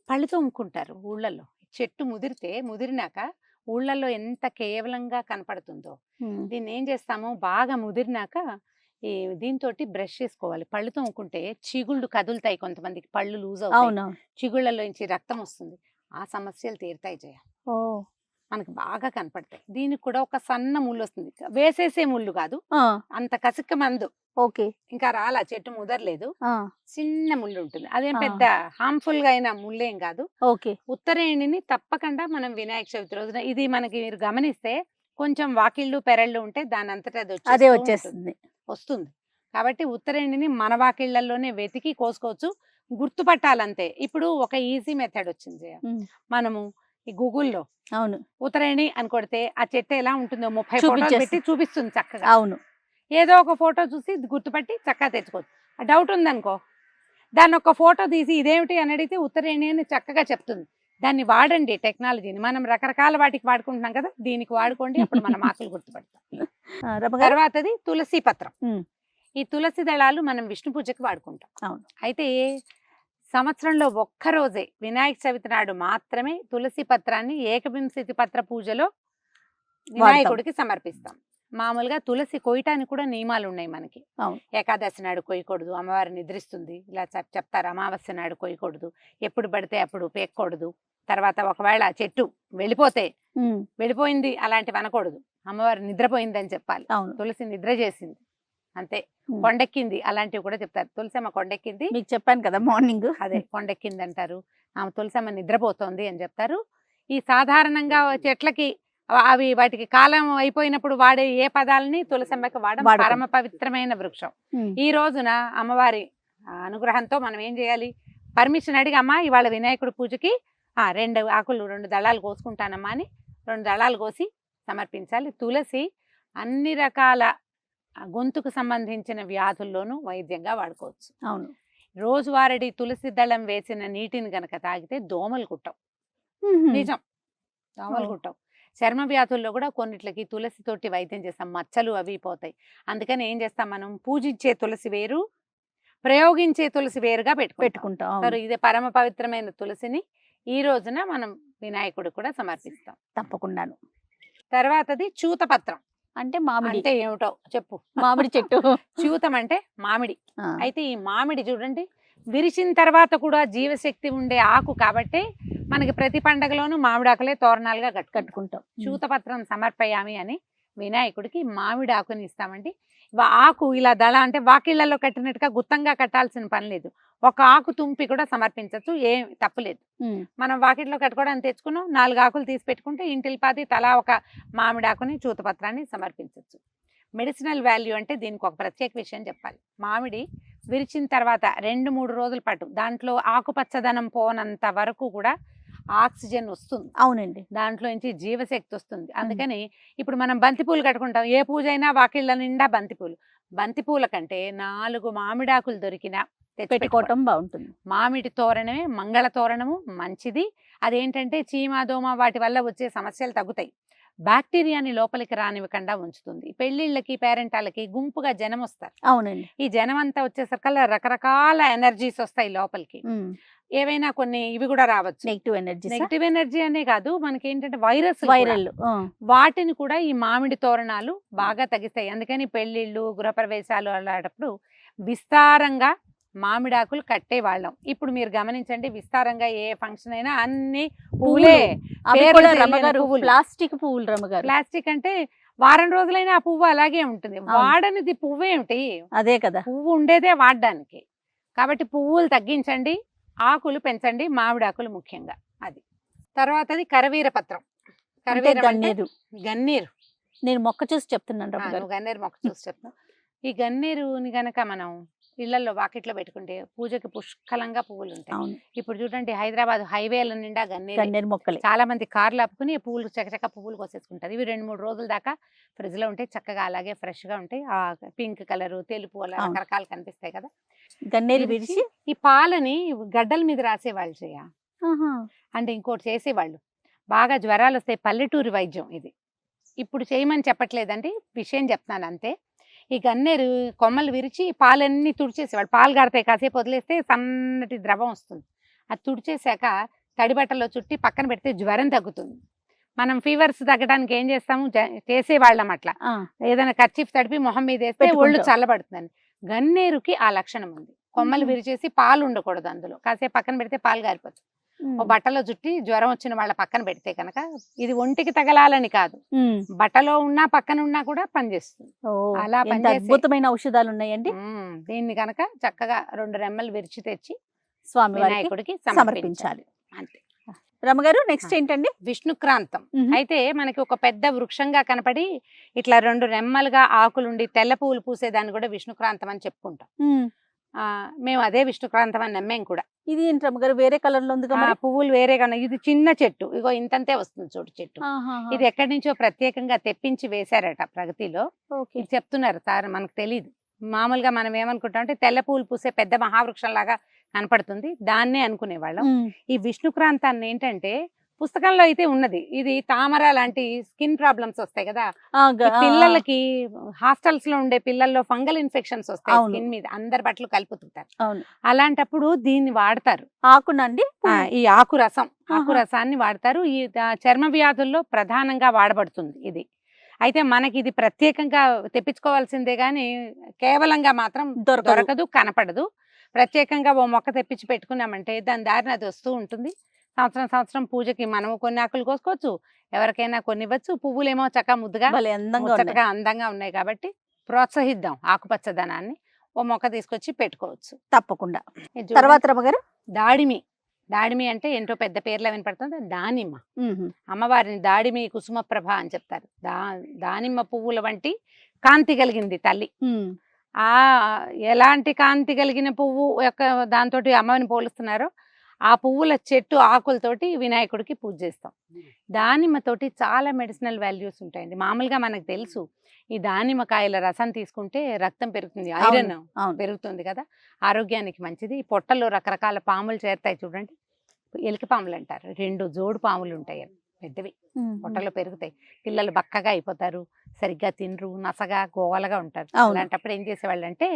పళ్ళు తోముకుంటారు ఊళ్ళల్లో. చెట్టు ముదిరినాక ఊళ్ళల్లో ఎంత కేవలంగా కనపడుతుందో. దీన్ని ఏం చేస్తాము, బాగా ముదిరినాక ఈ దీంతో బ్రష్ చేసుకోవాలి. పళ్ళు తోముకుంటే చిగుళ్ళు కదులుతాయి, కొంతమందికి పళ్ళు లూజ్ అవుతాయి, చిగుళ్ళలోంచి రక్తం వస్తుంది, ఆ సమస్యలు తీరుతాయి జయ. మనకు బాగా కనపడతాయి. దీనికి కూడా ఒక సన్న ముళ్ళు వస్తుంది, వేసేసే ముళ్ళు కాదు, అంత కసిక్క మందు. ఓకే, ఇంకా రాలా, చెట్టు ముదరలేదు, చిన్న ముళ్ళు ఉంటుంది. అదేం పెద్ద హార్మ్ఫుల్ గా అయిన ముళ్ళేం కాదు. ఓకే, ఉత్తరేణిని తప్పకుండా మనం వినాయక చవితి రోజున, ఇది మనకి మీరు గమనిస్తే కొంచెం వాకిళ్ళు పెరళ్ళు ఉంటే దాని అంతటా అదే వస్తుంది. కాబట్టి ఉత్తరేణిని మన వాకిళ్లలోనే వెతికి కోసుకోవచ్చు. గుర్తుపట్టాలంతే. ఇప్పుడు ఒక ఈజీ మెథడ్ వచ్చింది జయ. ఉమ్. మనము ఈ గూగుల్లో అవును ఉత్తరేణి అని కొడితే ఆ చెట్టు ఎలా ఉంటుందో 30 ఫోటోలు చూపించేస్తుంది. పెట్టి చూపిస్తుంది చక్కగా. అవును ఏదో ఒక ఫోటో చూసి గుర్తుపట్టి చక్కగా తెచ్చుకోవచ్చు. ఆ డౌట్ ఉందనుకో, దాన్ని ఒక ఫోటో తీసి ఇదేమిటి అని అడిగితే ఉత్తరేణి అని చక్కగా చెప్తుంది. దాన్ని వాడండి టెక్నాలజీని. మనం రకరకాల వాటికి వాడుకుంటున్నాం కదా, దీనికి వాడుకోండి, అప్పుడు మనం ఆకులు గుర్తుపడతాం. రమగారు తర్వాతది తులసి పత్రం. ఉమ్. ఈ తులసి దళాలు మనం విష్ణు పూజకి వాడుకుంటాం. అవును. అయితే సంవత్సరంలో ఒక్కరోజే వినాయక చవితి నాడు మాత్రమే తులసి పత్రాన్ని ఏకవింశతి పత్ర పూజలో వినాయకుడికి సమర్పిస్తాం. మామూలుగా తులసి కొయ్యటానికి కూడా నియమాలు ఉన్నాయి మనకి. అవును. ఏకాదశి నాడు కొయ్యకూడదు, అమ్మవారు నిద్రిస్తుంది ఇలా చెప్తారు. అమావాస్య నాడు కొయ్యకూడదు, ఎప్పుడు పడితే అప్పుడు పేక్కూడదు. తర్వాత ఒకవేళ చెట్టు వెళ్ళిపోతే ఉమ్. వెళ్ళిపోయింది అలాంటివి అనకూడదు, అమ్మవారు నిద్రపోయింది అని చెప్పాలి. అవును. తులసి నిద్ర చేసింది అంతే. ఉమ్. కొండెక్కింది అలాంటివి కూడా చెప్తారు. తులసమ్మ కొండెక్కింది, మీకు చెప్పాను కదా మార్నింగ్. అదే కొండెక్కింది అంటారు. ఆమె తులసమ్మ నిద్రపోతోంది అని చెప్తారు. ఈ సాధారణంగా చెట్లకి అవి వాటికి కాలం అయిపోయినప్పుడు వాడే ఏ పదాలని తులసమ్మకి వాడడం. వాడకూడదు. పరమ పవిత్రమైన వృక్షం. ఈ రోజున అమ్మవారి అనుగ్రహంతో మనం ఏం చేయాలి, పర్మిషన్ అడిగి అమ్మా ఇవాళ వినాయకుడి పూజకి 2 ఆకులు 2 దళాలు కోసుకుంటానమ్మా అని 2 దళాలు కోసి సమర్పించాలి. తులసి అన్ని రకాల గొంతుకు సంబంధించిన వ్యాధుల్లోనూ వైద్యంగా వాడుకోవచ్చు. అవును. రోజువారీ తులసి దళం వేసిన నీటిని గనక తాగితే దోమలు కుట్టవు. నిజం, దోమలు కుట్టవు. చర్మ వ్యాధుల్లో కూడా కొన్నిట్లకి తులసి తోటి వైద్యం చేస్తాం, మచ్చలు అవి పోతాయి. అందుకని ఏం చేస్తాం, మనం పూజించే తులసి వేరు, ప్రయోగించే తులసి వేరుగా పెట్టుకుంటాం. సరే, ఇదే పరమ పవిత్రమైన తులసిని ఈ రోజున మనం వినాయకుడు కూడా సమర్పిస్తాం. తప్పకుండాను. తర్వాతది చూతపత్రం. అంటే మామిడి. అంటే ఏమిటో చెప్పు. మామిడి చెట్టు. చూతం అంటే మామిడి. అయితే ఈ మామిడి చూడండి, విరిచిన తర్వాత కూడా జీవశక్తి ఉండే ఆకు కాబట్టి మనకి ప్రతి పండగలోనూ మామిడాకులే తోరణాలుగా కట్టుకుంటాం. చూతపత్రం సమర్పయామి అని వినాయకుడికి మామిడి ఆకుని ఇస్తామండి. ఆకు ఇలా దళ అంటే వాకిళ్లలో కట్టినట్టుగా గుత్తంగా కట్టాల్సిన పని లేదు. ఒక ఆకు తుంపి కూడా సమర్పించవచ్చు, ఏం తప్పులేదు. మనం వాకిట్లో కట్టుకోవడానికి తెచ్చుకున్నాం, 4 ఆకులు తీసి పెట్టుకుంటే ఇంటిల్పాది తలా ఒక మామిడి ఆకుని చూతపత్రాన్ని సమర్పించవచ్చు. మెడిసినల్ వాల్యూ అంటే దీనికి ఒక ప్రత్యేక విషయం చెప్పాలి. మామిడి విరిచిన తర్వాత 2-3 రోజుల పాటు దాంట్లో ఆకుపచ్చదనం పోనంత వరకు కూడా ఆక్సిజన్ వస్తుంది. అవునండి. దాంట్లో నుంచి జీవశక్తి వస్తుంది. అందుకని ఇప్పుడు మనం బంతిపూలు కట్టుకుంటాం, ఏ పూజ అయినా వాకిళ్ళ నిండా బంతిపూలు. బంతిపూల కంటే 4 మామిడాకులు దొరికినా పెట్టుకోవటం బాగుంటుంది. మామిడి తోరణమే మంగళ తోరణము మంచిది. అదేంటంటే చీమ దోమ వాటి వల్ల వచ్చే సమస్యలు తగ్గుతాయి. బ్యాక్టీరియాని లోపలికి రానివ్వకుండా ఉంచుతుంది. పెళ్లిళ్ళకి పేరెంటాలకి గుంపుగా జనం వస్తారు. అవునండి. ఈ జనం అంతా వచ్చేసరికల్లా రకరకాల ఎనర్జీస్ వస్తాయి లోపలికి. ఏవైనా కొన్ని ఇవి కూడా రావచ్చు, నెగిటివ్ ఎనర్జీ. నెగిటివ్ ఎనర్జీ అనే కాదు, మనకి ఏంటంటే వైరల్ వాటిని కూడా ఈ మామిడి తోరణాలు బాగా తగ్గిస్తాయి. అందుకని పెళ్లిళ్ళు గృహప్రవేశాలు అలాంటప్పుడు విస్తారంగా మామిడాకులు కట్టేవాళ్ళం. ఇప్పుడు మీరు గమనించండి, విస్తారంగా ఏ ఫంక్షన్ అయినా అన్ని పువ్వులే. ప్లాస్టిక్ పువ్వులు రమ్మగారు. ప్లాస్టిక్ అంటే వారం రోజులైనా ఆ పువ్వు అలాగే ఉంటుంది. వాడనిది పువ్వు ఏమిటి, అదే కదా, పువ్వు ఉండేదే వాడడానికి. కాబట్టి పువ్వులు తగ్గించండి, ఆకులు పెంచండి, మామిడాకులు ముఖ్యంగా. అది తర్వాతది కరవీర పత్రం. గన్నేరు. గన్నేరు నేను మొక్క చూసి చెప్తున్నాను. గన్నేరు మొక్క చూసి చెప్తాను. ఈ గన్నేరుని గనక మనం ఇళ్లలో వాకిట్లో పెట్టుకుంటే పూజకి పుష్కలంగా పువ్వులు ఉంటాయి. ఇప్పుడు చూడండి, హైదరాబాద్ హైవేల నిండా గన్నేరు మొక్కలు. చాలా మంది కార్లు ఆపుకుని పువ్వులు చకచక పువ్వులు కోసేసుకుంటారు. ఇవి 2-3 రోజుల దాకా ఫ్రిడ్జ్ లో ఉంటాయి, చక్కగా అలాగే ఫ్రెష్ గా ఉంటాయి. ఆ పింక్ కలర్, తెలుపు అలా రకరకాలు కనిపిస్తాయి కదా. గన్నేరు విడిచి ఈ పాలని గడ్డల మీద రాసేవాళ్ళు చేయ. అంటే ఇంకోటి చేసేవాళ్ళు, బాగా జ్వరాలు వస్తాయి, పల్లెటూరి వైద్యం ఇది. ఇప్పుడు చేయమని చెప్పట్లేదండి, విషయం చెప్తాను అంతే. ఈ గన్నేరు కొమ్మలు విరిచి పాలన్నీ తుడిచేసేవాళ్ళు. పాలు గారుతాయి, కాసేపు వదిలేస్తే సన్నటి ద్రవం వస్తుంది. అది తుడిచేసాక తడి బట్టలో చుట్టి పక్కన పెడితే జ్వరం తగ్గుతుంది. మనం ఫీవర్స్ తగ్గడానికి ఏం చేస్తాము, చేసేవాళ్ళం అట్లా. ఏదైనా కర్చీఫ్ తడిపి మొహం మీద వేస్తే ఒళ్ళు చల్లబడుతుందని. గన్నేరుకి ఆ లక్షణం ఉంది. కొమ్మలు విరిచేసి పాలు ఉండకూడదు అందులో, కాసేపు పక్కన పెడితే పాలు గారిపోతుంది. ఓ బట్టలో చుట్టి జ్వరం వచ్చిన వాళ్ళ పక్కన పెడితే కనుక, ఇది ఒంటికి తగలాలని కాదు, బట్టలో ఉన్నా పక్కన ఉన్నా కూడా పనిచేస్తుంది. అలా అద్భుతమైన ఔషధాలు ఉన్నాయండి. దీన్ని కనుక చక్కగా 2 రెమ్మలు విరిచి తెచ్చి స్వామి వినాయకుడికి సమర్పించాలి అంతే. రమగారు, నెక్స్ట్ ఏంటండి? విష్ణుక్రాంతం. అయితే మనకి ఒక పెద్ద వృక్షంగా కనపడి ఇట్లా 2 రెమ్మలుగా ఆకులుండి తెల్ల పువ్వులు పూసేదాన్ని కూడా విష్ణుక్రాంతం అని చెప్పుకుంటాం. మేము అదే విష్ణుక్రాంతం అని నమ్మేం కూడా. ఇది ఏంటి రమ్మగారు వేరే కలర్ లో ఉంది కదా మరి? పువ్వులు వేరేగా ఉన్నాయి. ఇది చిన్న చెట్టు, ఇగో ఇంతంతే వస్తుంది చూడు చెట్టు. ఆహాహా. ఇది ఎక్కడి నుంచో ప్రత్యేకంగా తెప్పించి వేశారట ప్రగతిలో. ఓకే. ఇది చెప్తున్నారు సార్, మనకు తెలియదు. మామూలుగా మనం ఏమనుకుంటాం అంటే తెల్ల పూలు పూసే పెద్ద మహావృక్షం లాగా కనపడుతుంది, దాన్నే అనుకునేవాళ్ళం. ఈ విష్ణుక్రాంతాన్ని ఏంటంటే పుస్తకంలో అయితే ఉన్నది, ఇది తామర లాంటి స్కిన్ ప్రాబ్లమ్స్ వస్తాయి కదా ఈ పిల్లలకి, హాస్టల్స్ లో ఉండే పిల్లల్లో ఫంగల్ ఇన్ఫెక్షన్స్ వస్తాయి అవును. స్కిన్ మీద, అందరి బట్టలు కలుపుతుంటారు. అవును. అలాంటప్పుడు దీన్ని వాడతారు. ఆకునండి ఈ ఆకు రసం, ఆకు రసాన్ని వాడతారు. ఈ చర్మ వ్యాధుల్లో ప్రధానంగా వాడబడుతుంది ఇది. అయితే మనకి ఇది ప్రత్యేకంగా తెప్పించుకోవాల్సిందే గాని కేవలంగా మాత్రం దొరకదు, కనపడదు. ప్రత్యేకంగా ఓ మొక్క తెప్పించి పెట్టుకున్నామంటే దాని దారిని అది వస్తూ ఉంటుంది. సంవత్సరం పూజకి మనము కొన్ని ఆకులు కోసుకోవచ్చు, ఎవరికైనా కొన్ని ఇవ్వచ్చు. పువ్వులేమో చక్కగా ముద్దుగా ముచ్చటగా అందంగా ఉన్నాయి కాబట్టి ప్రోత్సహిద్దాం ఆకుపచ్చదనాన్ని. ఓ మొక్క తీసుకొచ్చి పెట్టుకోవచ్చు తప్పకుండా. తర్వాత రమ్మగారు దాడిమి అంటే ఏంటో పెద్ద పేర్లు వినపడుతుంది. దానిమ్మ, అమ్మవారిని దాడిమి కుసుమ ప్రభ అని చెప్తారు. దానిమ్మ పువ్వుల వంటి కాంతి కలిగింది తల్లి. ఎలాంటి కాంతి కలిగిన పువ్వు యొక్క దాంతో అమ్మని పోలుస్తున్నారో ఆ పువ్వుల చెట్టు ఆకులతోటి వినాయకుడికి పూజ చేస్తాం. దానిమ్మతోటి చాలా మెడిసినల్ వాల్యూస్ ఉంటాయండి. మామూలుగా మనకు తెలుసు ఈ దానిమ్మకాయల రసం తీసుకుంటే రక్తం పెరుగుతుంది, ఐరన్ పెరుగుతుంది కదా, ఆరోగ్యానికి మంచిది. ఈ పొట్టలో రకరకాల పాములు చేరుతాయి చూడండి, ఎలిక పాములు అంటారు. 2 జోడు పాములు ఉంటాయి, పెద్దవి, పొట్టలో పెరుగుతాయి. పిల్లలు బక్కగా అయిపోతారు, సరిగ్గా తినరు, నసగా గోవలుగా ఉంటారు. అలాంటప్పుడు ఏం చేసేవాళ్ళు అంటే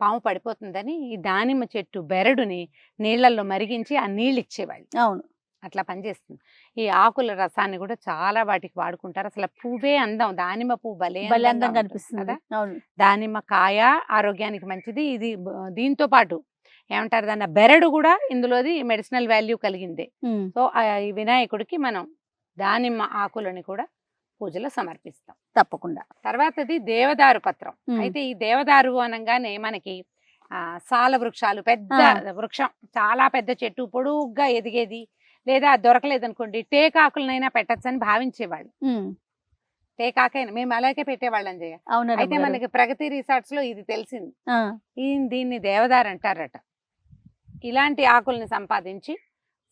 పాము పడిపోతుందని ఈ దానిమ్మ చెట్టు బెరడుని నీళ్లలో మరిగించి ఆ నీళ్ళు ఇచ్చేవాళ్ళు. అవును, అట్లా పనిచేస్తుంది. ఈ ఆకుల రసాన్ని కూడా చాలా వాటికి వాడుకుంటారు. అసలు పువ్వే అందం, దానిమ్మ పువ్వు భలే అందంగా కనిపిస్తుంది కదా. దానిమ్మ కాయ ఆరోగ్యానికి మంచిది. ఇది దీంతో పాటు ఏమంటారు దాన్ని, బెరడు కూడా ఇందులోది మెడిసినల్ వాల్యూ కలిగిందే. సో ఈ వినాయకుడికి మనం దానిమ్మ ఆకులని కూడా పూజలో సమర్పిస్తాం తప్పకుండా. తర్వాతది దేవదారు పత్రం. అయితే ఈ దేవదారు అనగానే మనకి సాల వృక్షాలు, పెద్ద వృక్షం, చాలా పెద్ద చెట్టు, పొడుగ్గా ఎదిగేది. లేదా దొరకలేదు అనుకోండి టేకాకులనైనా పెట్టచ్చు అని భావించేవాళ్ళు. టేకాకైనా మేము అలాగే పెట్టేవాళ్ళం జయ. అయితే మనకి ప్రగతి రిసార్ట్స్ లో ఇది తెలిసింది, దీన్ని దేవదారు అంటారట. ఇలాంటి ఆకుల్ని సంపాదించి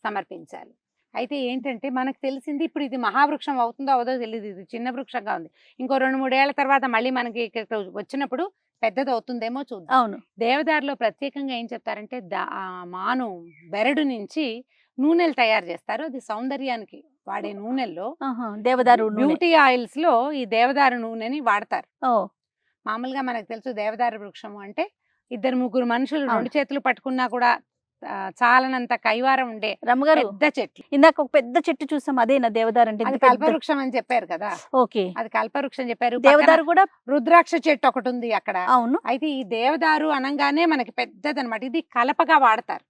సమర్పించాలి. అయితే ఏంటంటే మనకు తెలిసింది ఇప్పుడు ఇది మహావృక్షం అవుతుందో అవదో తెలియదు, ఇది చిన్న వృక్షంగా ఉంది. ఇంకో 2-3 ఏళ్ల తర్వాత మళ్ళీ మనకి ఇక్కడ వచ్చినప్పుడు పెద్దది అవుతుందేమో చూద్దాం. అవును. దేవదారులో ప్రత్యేకంగా ఏం చెప్తారంటే మాను బెరడు నుంచి నూనెలు తయారు చేస్తారు. అది సౌందర్యానికి వాడే నూనెల్లో దేవదారు బ్యూటీ ఆయిల్స్ లో ఈ దేవదారు నూనెని వాడతారు. మామూలుగా మనకు తెలుసు దేవదారు వృక్షము అంటే 2-3 మనుషులు 2 చేతులు పట్టుకున్నా కూడా చాలనంత కైవారం ఉండే రమ్మగారు పెద్ద చెట్లు. ఇందాక ఒక పెద్ద చెట్టు చూసాం, అదేనా దేవదారు అంటే? అది కల్పవృక్షం అని చెప్పారు కదా. ఓకే, అది కల్పవృక్షం చెప్పారు. దేవదారు కూడా రుద్రాక్ష చెట్టు ఒకటి ఉంది అక్కడ. అవును. అయితే ఈ దేవదారు అనగానే మనకి పెద్దదన్నమాట. ఇది కలపగా వాడతారు.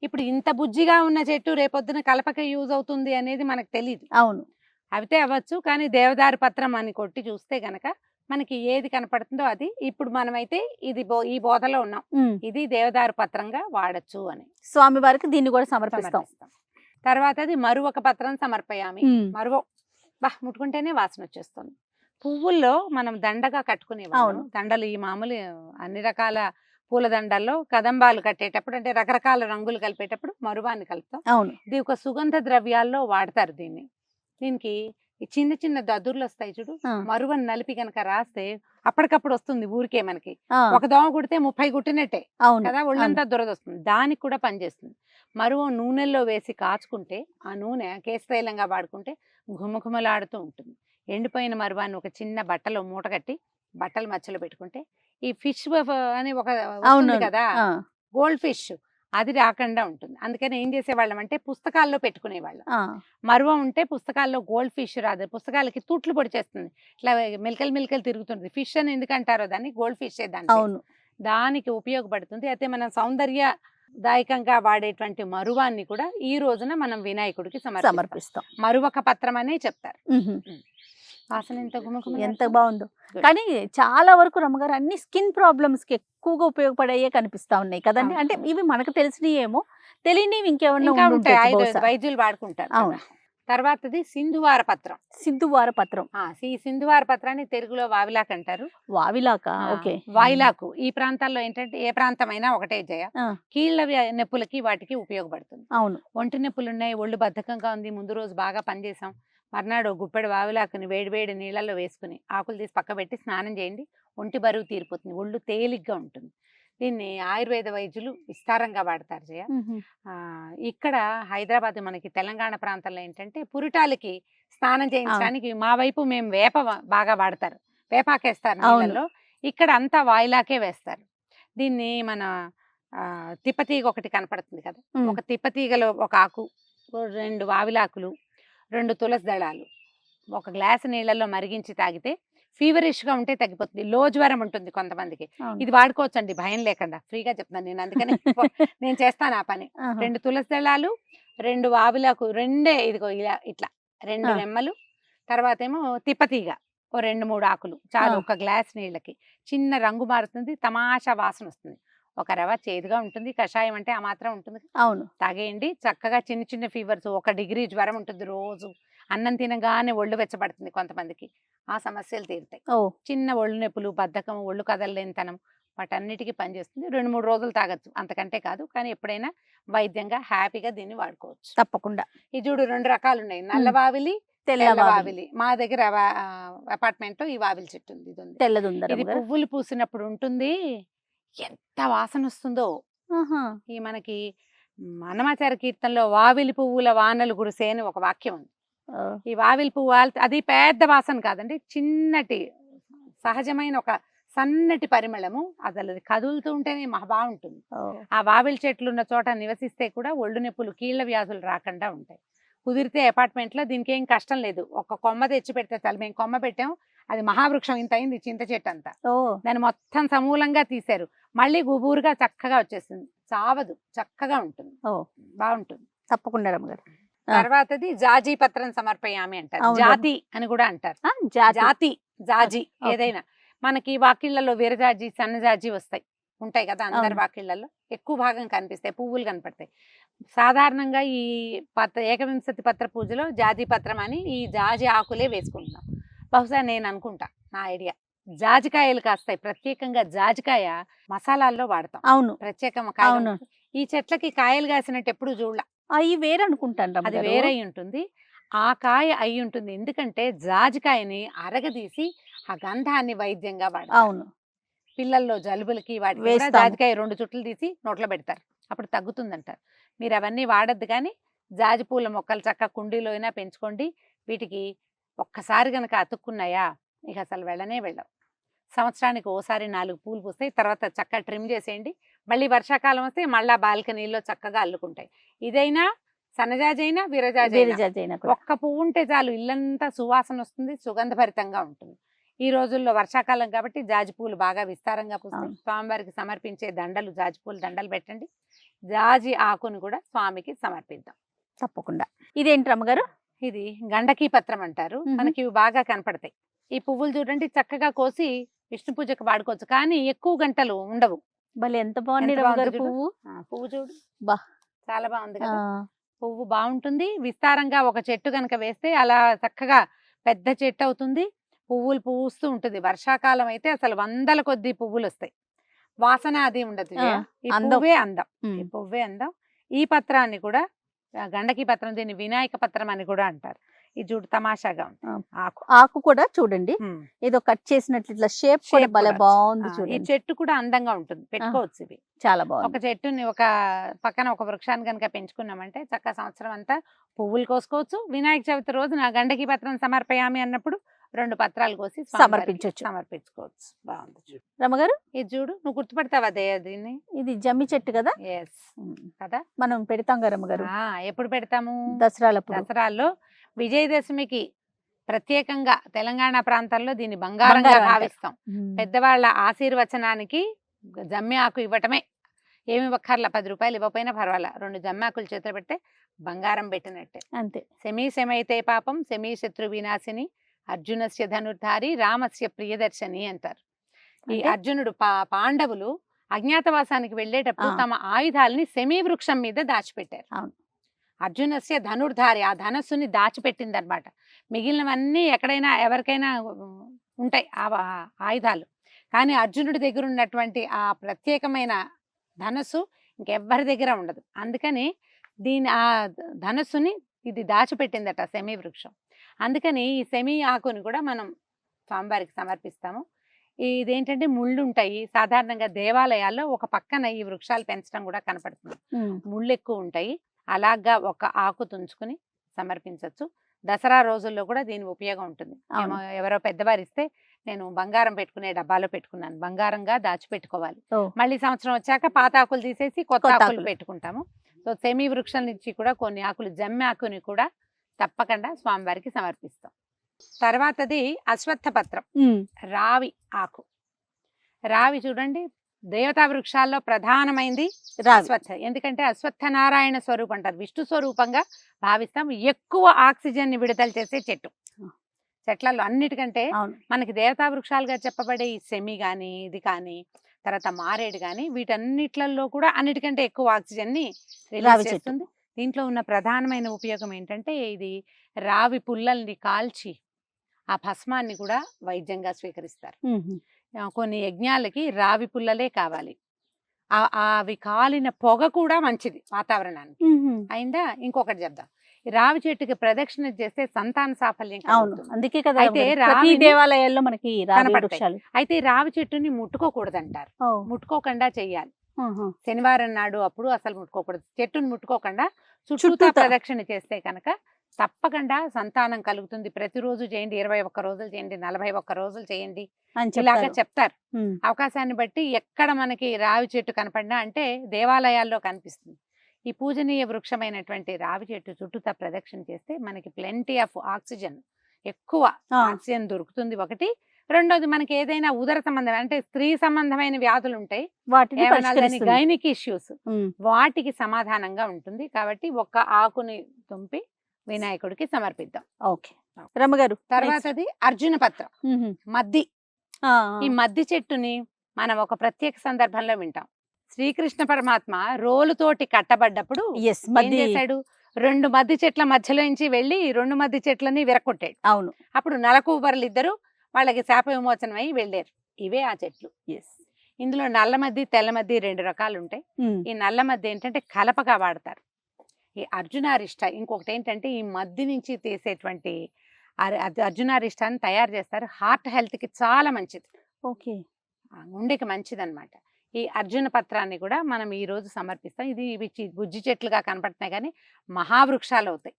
ఇప్పుడు ఇంత బుజ్జిగా ఉన్న చెట్టు రేపొద్దున కలపక యూజ్ అవుతుంది అనేది మనకు తెలియదు. అవును, అవితే అవ్వచ్చు, కానీ దేవదారు పత్రం అని కొట్టి చూస్తే గనక మనకి ఏది కనపడుతుందో అది. ఇప్పుడు మనమైతే ఇది ఈ బోధలో ఉన్నాం, ఇది దేవదారు పత్రంగా వాడచ్చు అని. స్వామి వారికి దీన్ని కూడా సమర్పిస్తాం. తర్వాత అది మరువక పత్రం సమర్పయామి. మరువ ముట్టుకుంటేనే వాసన వచ్చేస్తుంది. పువ్వుల్లో మనం దండగా కట్టుకునేవాళ్ళం. దండలు ఈ మామూలు అన్ని రకాల పూల దండల్లో కదంబాలు కట్టేటప్పుడు, అంటే రకరకాల రంగులు కలిపేటప్పుడు మరువాన్ని కలుపుతాం. అవును, ఇది ఒక సుగంధ ద్రవ్యాల్లో వాడతారు దీన్ని. దీనికి చిన్న చిన్న దద్దుర్లు వస్తాయి చూడు, మరువని నలిపి గనక రాస్తే అప్పటికప్పుడు వస్తుంది ఊరికే. మనకి ఒక దోమ కుడితే 30 కుట్టినట్టే కదా, ఒళ్ళంతా దురదొస్తుంది. దానికి కూడా పనిచేస్తుంది. మరువ నూనెల్లో వేసి కాచుకుంటే ఆ నూనె కేశతైలంగా వాడుకుంటే ఘుమఘుమలాడుతూ ఉంటుంది. ఎండిపోయిన మరువాన్ని ఒక చిన్న బట్టలో మూట కట్టి బట్టల మధ్యలో పెట్టుకుంటే ఈ ఫిష్ అని ఒక కదా, గోల్డ్ ఫిష్, అది రాకుండా ఉంటుంది. అందుకని ఏం చేసేవాళ్ళం అంటే పుస్తకాల్లో పెట్టుకునేవాళ్ళం. మరువ ఉంటే పుస్తకాల్లో గోల్డ్ ఫిష్ రాదు, పుస్తకాలకి తూట్లు పొడిచేస్తుంది, ఇట్లా మిల్కలు తిరుగుతుంది. ఫిష్ అని ఎందుకంటారో దాన్ని, గోల్డ్ ఫిష్ దానికి ఉపయోగపడుతుంది. అయితే మనం సౌందర్యదాయకంగా వాడేటువంటి మరువాన్ని కూడా ఈ రోజున మనం వినాయకుడికి సమర్పిస్తాం. మరువక పత్రం అనే చెప్తారు. వాసన ఎంత బాగుందో. కానీ చాలా వరకు రమ్మగారు అన్ని స్కిన్ ప్రాబ్లమ్స్ కి ఎక్కువగా ఉపయోగపడే కనిపిస్తా ఉన్నాయి కదండి. అంటే ఇవి మనకు తెలిసినవి ఏమో, తెలియనివి ఇంకేమన్నా ఉంటాయి, వైద్యులు వాడుకుంటారు. అవును. తర్వాతది సింధువార పత్రం. సింధువార పత్రం. ఈ సింధువార పత్రాన్ని తెలుగులో వావిలాక్ అంటారు. వావిలాక, ఓకే. వాయిలాకు ఈ ప్రాంతాల్లో ఏంటంటే ఏ ప్రాంతమైనా ఒకటే జయ, కీళ్ళ నొప్పులకి వాటికి ఉపయోగపడుతుంది. అవును. ఒంటి నొప్పులు ఉన్నాయి, ఒళ్ళు బద్ధకంగా ఉంది, ముందు రోజు బాగా పనిచేసాం, మర్నాడు గుప్పెడు వావిలాకుని వేడి నీళ్ళల్లో వేసుకుని ఆకులు తీసి పక్క పెట్టి స్నానం చేయండి, ఒంటి బరువు తీరిపోతుంది, ఒళ్ళు తేలిగ్గా ఉంటుంది. దీన్ని ఆయుర్వేద వైద్యులు విస్తారంగా వాడతారు జయ. ఇక్కడ హైదరాబాద్ మనకి తెలంగాణ ప్రాంతంలో ఏంటంటే పురిటాలకి స్నానం చేయించడానికి మా వైపు మేము వేప బాగా వాడతారు, వేపాకేస్తారు నీళ్ళలో. ఇక్కడ అంతా వాయిలాకే వేస్తారు. దీన్ని మన తిప్పతీగ ఒకటి కనపడుతుంది కదా, ఒక తిప్పతీగలో ఒక ఆకు, 2 వావిలాకులు, 2 తులసి దళాలు, 1 గ్లాసు నీళ్ళల్లో మరిగించి తాగితే ఫీవరిష్ గా ఉంటే తగ్గిపోతుంది. లో జ్వరం ఉంటుంది కొంతమందికి, ఇది వాడుకోవచ్చు అండి భయం లేకుండా, ఫ్రీగా చెప్తాను నేను, అందుకని నేను చేస్తాను ఆ పని. 2 తులసి దళాలు, 2 వావిలాకు, 2 ఇదిగో ఇలా ఇట్లా 2 రెమ్మలు, తర్వాత ఏమో తిప్పతీగ 2-3 ఆకులు చాలు 1 గ్లాస్ నీళ్ళకి. చిన్న రంగు మారుతుంది, తమాషా వాసన వస్తుంది, ఒక రవ చేదుగా ఉంటుంది, కషాయం అంటే ఆ మాత్రం ఉంటుంది. అవును, తాగేయండి. చక్కగా చిన్న ఫీవర్స్, 1 డిగ్రీ జ్వరం ఉంటుంది, రోజు అన్నం తినగానే ఒళ్ళు వెచ్చబడుతుంది కొంతమందికి, ఆ సమస్యలు తీరుతాయి. చిన్న ఒళ్ళు నొప్పులు, బద్ధకం, ఒళ్ళు కదలలేనితనం, వాటన్నిటికీ పనిచేస్తుంది. 2-3 రోజులు తాగొచ్చు, అంతకంటే కాదు. కానీ ఎప్పుడైనా వైద్యంగా హ్యాపీగా దీన్ని వాడుకోవచ్చు తప్పకుండా. ఈ చూడు 2 రకాలు ఉన్నాయి, నల్లవావిలి, తెల్లవావిలి. మా దగ్గర అపార్ట్మెంట్ లో ఈ వావిలి చెట్టు ఉంది, ఇది పువ్వులు పూసినప్పుడు ఉంటుంది, ఎంత వాసన వస్తుందో. ఈ మనకి అన్నమాచార కీర్తనలో వావిలి పువ్వుల వానలు గురిసే అని ఒక వాక్యం ఉంది. ఈ వావిలి పువ్వు అది పెద్ద వాసన కాదండి, చిన్నటి సహజమైన ఒక సన్నటి పరిమళము, అసలు అది కదులుతూ ఉంటేనే మహా బాగుంటుంది. ఆ వావిలి చెట్లు ఉన్న చోట నివసిస్తే కూడా ఒళ్ళు నొప్పులు, కీళ్ల వ్యాధులు రాకుండా ఉంటాయి. కుదిరితే అపార్ట్మెంట్ లో దీనికి ఏం కష్టం లేదు, 1 కొమ్మ తెచ్చి పెడితే చాలు. మేము కొమ్మ పెట్టాం, అది మహావృక్షం ఇంత అయింది, చింత చెట్టు అంతా. దాన్ని మొత్తం సమూలంగా తీశారు, మళ్ళీ గుబూరుగా చక్కగా వచ్చేసింది, చావదు, చక్కగా ఉంటుంది, బాగుంటుంది. తప్పకుండా రమ్మగారు. తర్వాతది జాజీ పత్రం సమర్పయామి అంటారు, జాతి అని కూడా అంటారు. జాజి ఏదైనా మనకి వాకిళ్లలో వీరజాజి, సన్నజాజి ఉంటాయి కదా, అందరి వాకిళ్లలో ఎక్కువ భాగం కనిపిస్తాయి, పువ్వులు కనపడతాయి. సాధారణంగా ఈ ఏకవింశతి పత్ర పూజలో జాజి పత్రం అని ఈ జాజి ఆకులే వేసుకుంటున్నాం. బహుశా నేను అనుకుంటా, నా ఐడియా, జాజికాయలు కాస్తాయి, ప్రత్యేకంగా జాజికాయ మసాలాల్లో వాడతాం. అవును, ప్రత్యేకంగా. ఈ చెట్లకి కాయలు కాసినట్టు ఎప్పుడు చూడాల, అవి వేరే అనుకుంటాను, అది వేరై ఉంటుంది. ఆ కాయ అయి ఉంటుంది, ఎందుకంటే జాజికాయని అరగదీసి ఆ గంధాన్ని వైద్యంగా వాడతారు. అవును, పిల్లల్లో జలుబులకి వాటికి జాజికాయ 2 చుట్లు తీసి నోట్లో పెడతారు, అప్పుడు తగ్గుతుందంటారు. మీరు అవన్నీ వాడద్దు, కానీ జాజి పూల మొక్కలు చక్క కుండీలో అయినా పెంచుకోండి. వీటికి ఒక్కసారి గనక అతుక్కున్నాయా ఇక అసలు వెళ్ళవు. సంవత్సరానికి ఓసారి 4 పూలు పూస్తాయి, తర్వాత చక్కగా ట్రిమ్ చేసేయండి. మళ్ళీ వర్షాకాలం వస్తే మళ్ళా బాల్కనీలో చక్కగా అల్లుకుంటాయి. ఇదైనా సన్నజాజి అయినా విరజాజి అయినా 1 పువ్వు ఉంటే చాలు, ఇల్లంతా సువాసన వస్తుంది, సుగంధభరితంగా ఉంటుంది. ఈ రోజుల్లో వర్షాకాలం కాబట్టి జాజి పూలు బాగా విస్తారంగా పూస్తాయి. స్వామివారికి సమర్పించే దండలు, జాజి పూలు దండలు పెట్టండి. జాజి ఆకును కూడా స్వామికి సమర్పిద్దాం తప్పకుండా. ఇదేంటి రమ్మగారు? ఇది గండకీ పత్రం అంటారు, మనకి ఇవి బాగా కనపడతాయి. ఈ పువ్వులు చూడండి, చక్కగా కోసి విష్ణు పూజకు వాడుకోవచ్చు, కానీ ఎక్కువ గంటలు ఉండవు. భలే ఎంత బాగుంది పువ్వు. పువ్వు చూడు, చాలా బాగుంది కదా. పువ్వు బాగుంటుంది, విస్తారంగా ఒక చెట్టు కనుక వేస్తే అలా చక్కగా పెద్ద చెట్టు అవుతుంది, పువ్వులు పూస్తూ ఉంటుంది. వర్షాకాలం అయితే అసలు 100ల కొద్ది పువ్వులు వస్తాయి, వాసన అది ఉండదు. ఈ పువ్వే అందం. ఈ పత్రాన్ని కూడా గండకీ పత్రం, దీన్ని వినాయక పత్రం అని కూడా అంటారు. ఈ చూడు తమాషాగా ఉంది, ఆకు కూడా చూడండి, ఏదో కట్ చేసినట్లు ఇట్లా షేప్ కూడా భలే బాగుంది. ఈ చెట్టు కూడా అందంగా ఉంటుంది, పెట్టుకోవచ్చు. ఇవి చాలా బాగుంది. ఒక చెట్టుని ఒక పక్కన ఒక వృక్షాన్ని కనుక పెంచుకున్నామంటే చక్కగా సంవత్సరం అంతా పువ్వులు కోసుకోవచ్చు. వినాయక చవితి రోజు నా గండకీ పత్రం సమర్పయామి అన్నప్పుడు 2 పత్రాలు కోసి సమర్పించుకోవచ్చు. బాగుంది రమ్మగారు. ఇది చూడు, నువ్వు గుర్తుపడతావా దీన్ని? ఇది జమ్మి చెట్టు కదా. కదా, మనం పెడతాం కదా రమ్మగారు. ఎప్పుడు పెడతాము? దసరాల్లో. విజయదశమికి ప్రత్యేకంగా తెలంగాణ ప్రాంతాల్లో దీన్ని బంగారంగా భావిస్తాం. పెద్దవాళ్ళ ఆశీర్వచనానికి జమ్మి ఆకు ఇవ్వటమే, ఏమి ఇవ్వక్కర్లా, 10 రూపాయలు ఇవ్వకపోయినా పర్వాలా, 2 జమ్మి ఆకులు చేతిలో పెడితే బంగారం పెట్టినట్టే. అంతే. శమీశమైతే పాపం శమీ శత్రు వినాశిని, అర్జునస్య ధనుర్ధారి, రామస్య ప్రియదర్శని అంటారు. ఈ అర్జునుడు పాండవులు అజ్ఞాతవాసానికి వెళ్ళేటప్పుడు తమ ఆయుధాలని శమీ వృక్షం మీద దాచిపెట్టారు. అర్జునస్య ధనుర్ధారి, ఆ ధనస్సుని దాచిపెట్టింది అనమాట. మిగిలినవన్నీ ఎక్కడైనా ఎవరికైనా ఉంటాయి ఆ ఆయుధాలు, కానీ అర్జునుడి దగ్గర ఉన్నటువంటి ఆ ప్రత్యేకమైన ధనస్సు ఇంకెవ్వరి దగ్గర ఉండదు. అందుకని ఆ ధనస్సుని ఇది దాచిపెట్టిందట శమీ వృక్షం. అందుకని ఈ శమీ ఆకుని కూడా మనం స్వామివారికి సమర్పిస్తాము. ఇదేంటంటే ముళ్ళు ఉంటాయి, సాధారణంగా దేవాలయాల్లో ఒక పక్కన ఈ వృక్షాలు పెంచడం కూడా కనపడుతుంది. ముళ్ళు ఎక్కువ ఉంటాయి, అలాగా ఒక ఆకు తుంచుకుని సమర్పించవచ్చు. దసరా రోజుల్లో కూడా దీని ఉపయోగం ఉంటుంది. ఎవరో పెద్దవారు ఇస్తే నేను బంగారం పెట్టుకునే డబ్బాలో పెట్టుకున్నాను, బంగారంగా దాచిపెట్టుకోవాలి. మళ్ళీ సంవత్సరం వచ్చాక పాత ఆకులు తీసేసి కొత్త ఆకులు పెట్టుకుంటాము. సో శమీ వృక్షం నుంచి కూడా కొన్ని ఆకులు, జమ్మి ఆకుని కూడా తప్పకుండా స్వామివారికి సమర్పిస్తాం. తర్వాతది అశ్వత్థ పత్రం, రావి ఆకు. రావి చూడండి, దేవతా వృక్షాల్లో ప్రధానమైంది అశ్వత్థ. ఎందుకంటే అశ్వత్థ నారాయణ స్వరూపం అంటారు, విష్ణు స్వరూపంగా భావిస్తాం. ఎక్కువ ఆక్సిజన్ ని విడుదల చేసే చెట్టు. చెట్లలో అన్నిటికంటే మనకి దేవతా వృక్షాలుగా చెప్పబడే ఈ సెమి కానీ, ఇది కానీ, తర్వాత మారేడు కానీ, వీటన్నిట్లలో కూడా అన్నిటికంటే ఎక్కువ ఆక్సిజన్ ని రిలీజ్ చేస్తుంది. దీంట్లో ఉన్న ప్రధానమైన ఉపయోగం ఏంటంటే, ఇది రావి పుల్లల్ని కాల్చి ఆ భస్మాన్ని కూడా వైద్యంగా స్వీకరిస్తారు. కొన్ని యజ్ఞాలకి రావి పుల్లలే కావాలి. అవి కాలిన పొగ కూడా మంచిది వాతావరణానికి. అయిందా? ఇంకొకటి చెప్దాం, రావి చెట్టుకి ప్రదక్షిణ చేస్తే సంతాన సాఫల్యం. అందుకే కదా అయితే రావి దేవాలయాల్లో మనకి కనపడతాయి. అయితే రావి చెట్టుని ముట్టుకోకూడదంటారు, ముట్టుకోకుండా చెయ్యాలి. శనివారం నాడు అప్పుడు అసలు ముట్టుకోకూడదు, చెట్టుని ముట్టుకోకుండా చుట్టూ ప్రదక్షిణ చేస్తే కనుక తప్పకుండా సంతానం కలుగుతుంది. ప్రతిరోజు చేయండి, 21 రోజులు చేయండి, 41 రోజులు చేయండి ఇలాగా చెప్తారు. అవకాశాన్ని బట్టి ఎక్కడ మనకి రావి చెట్టు కనపడినా అంటే దేవాలయాల్లో కనిపిస్తుంది. ఈ పూజనీయ వృక్షమైనటువంటి రావి చెట్టు చుట్టూతా ప్రదక్షిణ చేస్తే మనకి ప్లెంటీ ఆఫ్ ఆక్సిజన్, ఎక్కువ ఆక్సిజన్ దొరుకుతుంది. ఒకటి. రెండోది, మనకి ఏదైనా ఉదర సంబంధం అంటే స్త్రీ సంబంధమైన వ్యాధులు ఉంటాయి, గైనిక్ ఇష్యూస్, వాటికి సమాధానంగా ఉంటుంది. కాబట్టి ఒక్క ఆకుని తుంపి వినాయకుడికి సమర్పిద్దాం. ఓకే రమ్మగారు. తర్వాతది అర్జున పత్రం, మద్ది. ఈ మద్ది చెట్టుని మనం ఒక ప్రత్యేక సందర్భంలో వింటాం. శ్రీకృష్ణ పరమాత్మ రోలుతోటి కట్టబడ్డప్పుడు ఏం చేశాడు, 2 మద్ది చెట్ల మధ్యలో నుంచి వెళ్ళి 2 మద్ది చెట్లని విరగొట్టాడు. అవును. అప్పుడు నలకూబరులు ఇద్దరు వాళ్ళకి శాప విమోచనం అయి వెళ్ళారు. ఇవే ఆ చెట్లు. ఇందులో నల్ల మద్ది, తెల్ల మద్ది 2 రకాలు ఉంటాయి. ఈ నల్ల మద్ది ఏంటంటే కలపగా వాడతారు. ఈ అర్జునారిష్ట ఇంకొకటి ఏంటంటే, ఈ మద్ది నుంచి తీసేటువంటి అర్జునారిష్టాన్ని తయారు చేస్తారు. హార్ట్ హెల్త్ కి చాలా మంచిది. ఓకే, గుండెకి మంచిది అనమాట. ఈ అర్జున పత్రాన్ని కూడా మనం ఈ రోజు సమర్పిస్తాం. ఇవి బుజ్జి చెట్లుగా కనపడుతున్నాయి కానీ మహావృక్షాలు అవుతాయి.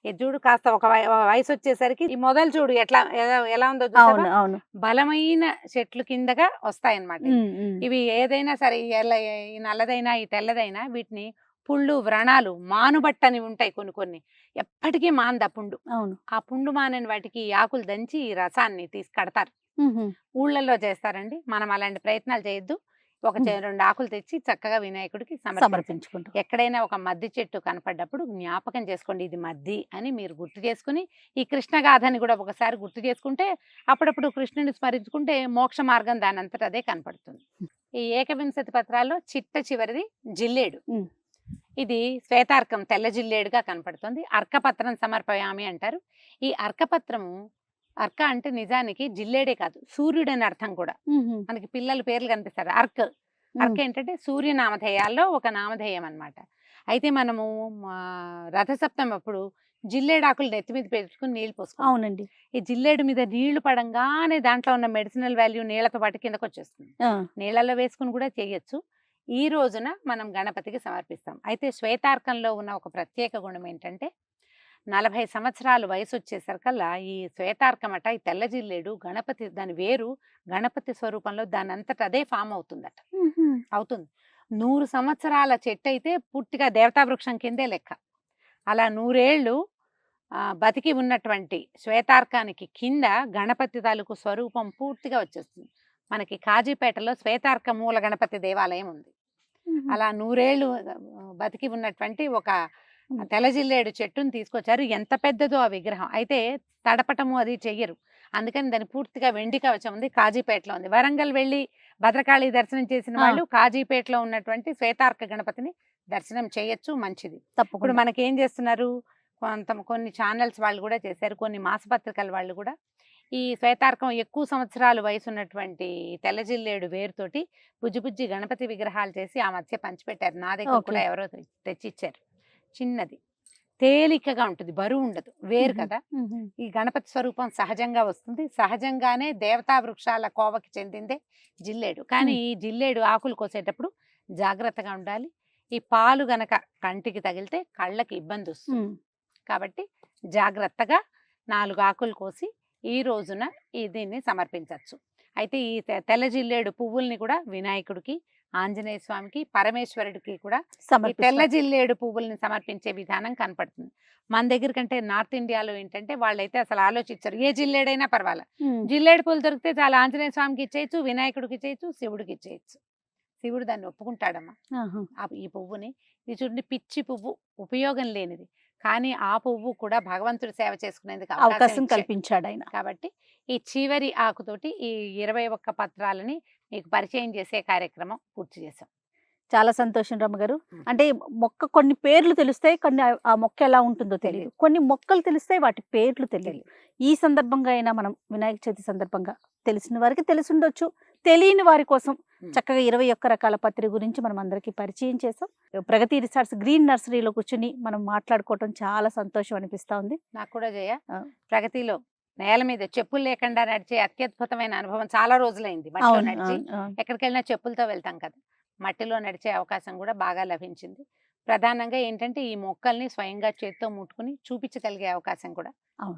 ఇది చూడు, కాస్త ఒక వయసు వచ్చేసరికి ఈ మొదలు చూడు ఎలా ఉందో, బలమైన చెట్లు కిందగా వస్తాయన్నమాట. ఇవి ఏదైనా సరే, ఈ నల్లదైనా ఈ తెల్లదైనా, వీటిని పుళ్ళు, వ్రణాలు, మానుబట్టని ఉంటాయి కొన్ని, ఎప్పటికీ మాంద పుండు. ఆ పుండు మానని వాటికి ఆకులు దంచి ఈ రసాన్ని తీసి కడతారు. ఊళ్ళల్లో చేస్తారండి, మనం అలాంటి ప్రయత్నాలు చేయొద్దు. ఒక 2 ఆకులు తెచ్చి చక్కగా వినాయకుడికి సమర్పించుకుంటాం. ఎక్కడైనా ఒక మద్ది చెట్టు కనపడ్డప్పుడు జ్ఞాపకం చేసుకోండి, ఇది మద్ది అని మీరు గుర్తు చేసుకుని, ఈ కృష్ణగాథని కూడా ఒకసారి గుర్తు చేసుకుంటే, అప్పుడప్పుడు కృష్ణుని స్మరించుకుంటే మోక్ష మార్గం దాని అంతటా అదే కనపడుతుంది. ఈ ఏకవింశతి పత్రాల్లో చిట్ట చివరిది జిల్లేడు. ఇది శ్వేతార్కం, తెల్ల జిల్లేడుగా కనపడుతుంది. అర్కపత్రం సమర్పయామి అంటారు. ఈ అర్కపత్రము, అర్క అంటే నిజానికి జిల్లేడే కాదు, సూర్యుడు అని అర్థం కూడా. మనకి పిల్లల పేర్లు కనిపిస్తారు. అర్క ఏంటంటే సూర్య నామధేయాల్లో ఒక నామధేయం అన్నమాట. అయితే మనము రథసప్తమి అప్పుడు జిల్లేడాకులు నెత్తి మీద పెట్టుకుని నీళ్లు పోసుకుంటాం. అవునండి. ఈ జిల్లేడు మీద నీళ్లు పడంగానే దాంట్లో ఉన్న మెడిసినల్ వాల్యూ నీళ్లతో పాటు కిందకు వచ్చేస్తుంది. నీళ్లలో వేసుకుని కూడా చేయొచ్చు. ఈ రోజున మనం గణపతికి సమర్పిస్తాం. అయితే శ్వేతార్కంలో ఉన్న ఒక ప్రత్యేక గుణం ఏంటంటే, 40 సంవత్సరాలు వయసు వచ్చేసరికల్లా ఈ శ్వేతార్కమట, ఈ తెల్ల జిల్లేడు గణపతి, దాని వేరు గణపతి స్వరూపంలో దాని అంతట అదే ఫామ్ అవుతుందట. అవుతుంది. 100 సంవత్సరాల చెట్టు అయితే పూర్తిగా దేవతా వృక్షం కిందే లెక్క. అలా 100 ఏళ్ళు బతికి ఉన్నటువంటి శ్వేతార్కానికి కింద గణపతి తాలూకు స్వరూపం పూర్తిగా వచ్చేస్తుంది. మనకి కాజీపేటలో శ్వేతార్క మూల గణపతి దేవాలయం ఉంది. అలా 100 ఏళ్ళు బతికి ఉన్నటువంటి ఒక తెల్లజిల్లేడు చెట్టును తీసుకొచ్చారు. ఎంత పెద్దదో ఆ విగ్రహం. అయితే తడపటము అది చెయ్యరు, అందుకని దాని పూర్తిగా వెండి కవచం ఉంది. కాజీపేటలో ఉంది. వరంగల్ వెళ్ళి భద్రకాళి దర్శనం చేసిన వాళ్ళు కాజీపేటలో ఉన్నటువంటి శ్వేతార్క గణపతిని దర్శనం చేయొచ్చు, మంచిది. ఇప్పుడు తప్పకుండా మనకేం చేస్తున్నారు, కొన్ని ఛానల్స్ వాళ్ళు కూడా చేశారు, కొన్ని మాసపత్రికల వాళ్ళు కూడా ఈ శ్వేతార్కం ఎక్కువ సంవత్సరాలు వయసు ఉన్నటువంటి తెల్లజిల్లేడు వేరుతోటి బుజ్జి బుజ్జి గణపతి విగ్రహాలు చేసి ఆ మధ్య పంచిపెట్టారు. నా దగ్గర కూడా ఎవరో తెచ్చిచ్చారు. చిన్నది, తేలికగా ఉంటుంది, బరువు ఉండదు, వేరు కదా. ఈ గణపతి స్వరూపం సహజంగా వస్తుంది. సహజంగానే దేవతా వృక్షాల కోవకి చెందిందే జిల్లేడు. కానీ ఈ జిల్లేడు ఆకులు కోసేటప్పుడు జాగ్రత్తగా ఉండాలి. ఈ పాలు గనక కంటికి తగిలితే కళ్ళకి ఇబ్బంది వస్తుంది. కాబట్టి జాగ్రత్తగా 4 ఆకులు కోసి ఈ రోజున దీన్ని సమర్పించవచ్చు. అయితే ఈ తెల్ల జిల్లేడు పువ్వుల్ని కూడా వినాయకుడికి, ఆంజనేయ స్వామికి, పరమేశ్వరుడికి కూడా ఈ తెల్ల జిల్లేడు పువ్వుల్ని సమర్పించే విధానం కనపడుతుంది. మన దగ్గర కంటే నార్త్ ఇండియాలో ఏంటంటే వాళ్ళైతే అసలు ఆలోచించారు, ఏ జిల్లేడైనా పర్వాలేదు, జిల్లేడు పువ్వులు దొరికితే చాలా ఆంజనేయ స్వామికి ఇచ్చేయచ్చు, వినాయకుడికి ఇచ్చేయచ్చు, శివుడికి ఇచ్చేయచ్చు. శివుడు దాన్ని ఒప్పుకుంటాడమ్మా. ఈ పువ్వుని, ఇది చూడండి, పిచ్చి పువ్వు, ఉపయోగం లేనిది, కానీ ఆ పువ్వు కూడా భగవంతుడి సేవ చేసుకునేందుకు అవకాశం కల్పించాడు ఆయన. కాబట్టి ఈ చివరి ఆకుతోటి ఈ 21 పత్రాలని మీకు పరిచయం చేసే కార్యక్రమం పూర్తి చేశాం. చాలా సంతోషం రమ్మగారు. అంటే మొక్క కొన్ని పేర్లు తెలుస్తాయి, కొన్ని ఆ మొక్క ఎలా ఉంటుందో తెలియదు, కొన్ని మొక్కలు తెలుస్తాయి, వాటి పేర్లు తెలియదు. ఈ సందర్భంగా అయినా మనం వినాయక చవితి సందర్భంగా తెలిసిన వారికి తెలిసి ఉండొచ్చు, తెలియని వారి కోసం చక్కగా 21 రకాల పత్రి గురించి మనం అందరికీ పరిచయం చేసాం. ప్రగతి రిసార్ట్స్ గ్రీన్ నర్సరీలో కూర్చుని మనం మాట్లాడుకోవటం చాలా సంతోషం అనిపిస్తా ఉంది. నాకు కూడా జయ, ప్రగతిలో నేల మీద చెప్పులు లేకుండా నడిచే అత్యద్భుతమైన అనుభవం చాలా రోజులైంది. మట్టిలో నడిచి ఎక్కడికి వెళ్ళినా చెప్పులతో వెళ్తాం కదా, మట్టిలో నడిచే అవకాశం కూడా బాగా లభించింది. ప్రధానంగా ఏంటంటే ఈ మొక్కల్ని స్వయంగా చేత్తో ముట్టుకుని చూపించగలిగే అవకాశం కూడా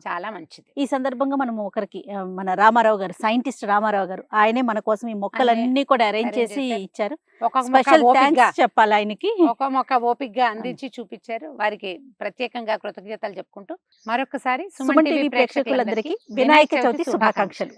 చాలా మంచిది. ఈ సందర్భంగా మనం ఒకరికి మన రామారావు గారు, సైంటిస్ట్ రామారావు గారు, ఆయనే మన కోసం ఈ మొక్కలన్నీ కూడా అరేంజ్ చేసి ఇచ్చారు. స్పెషల్ థాంక్స్ చెప్పాలి ఆయనకి. ఒక మొక్క ఓపికగా అందించి చూపించారు. వారికి ప్రత్యేకంగా కృతజ్ఞతలు చెప్పుకుంటూ మరొకసారి సుమన్ టీవీ ప్రేక్షకులందరికీ వినాయక చవితి శుభాకాంక్షలు.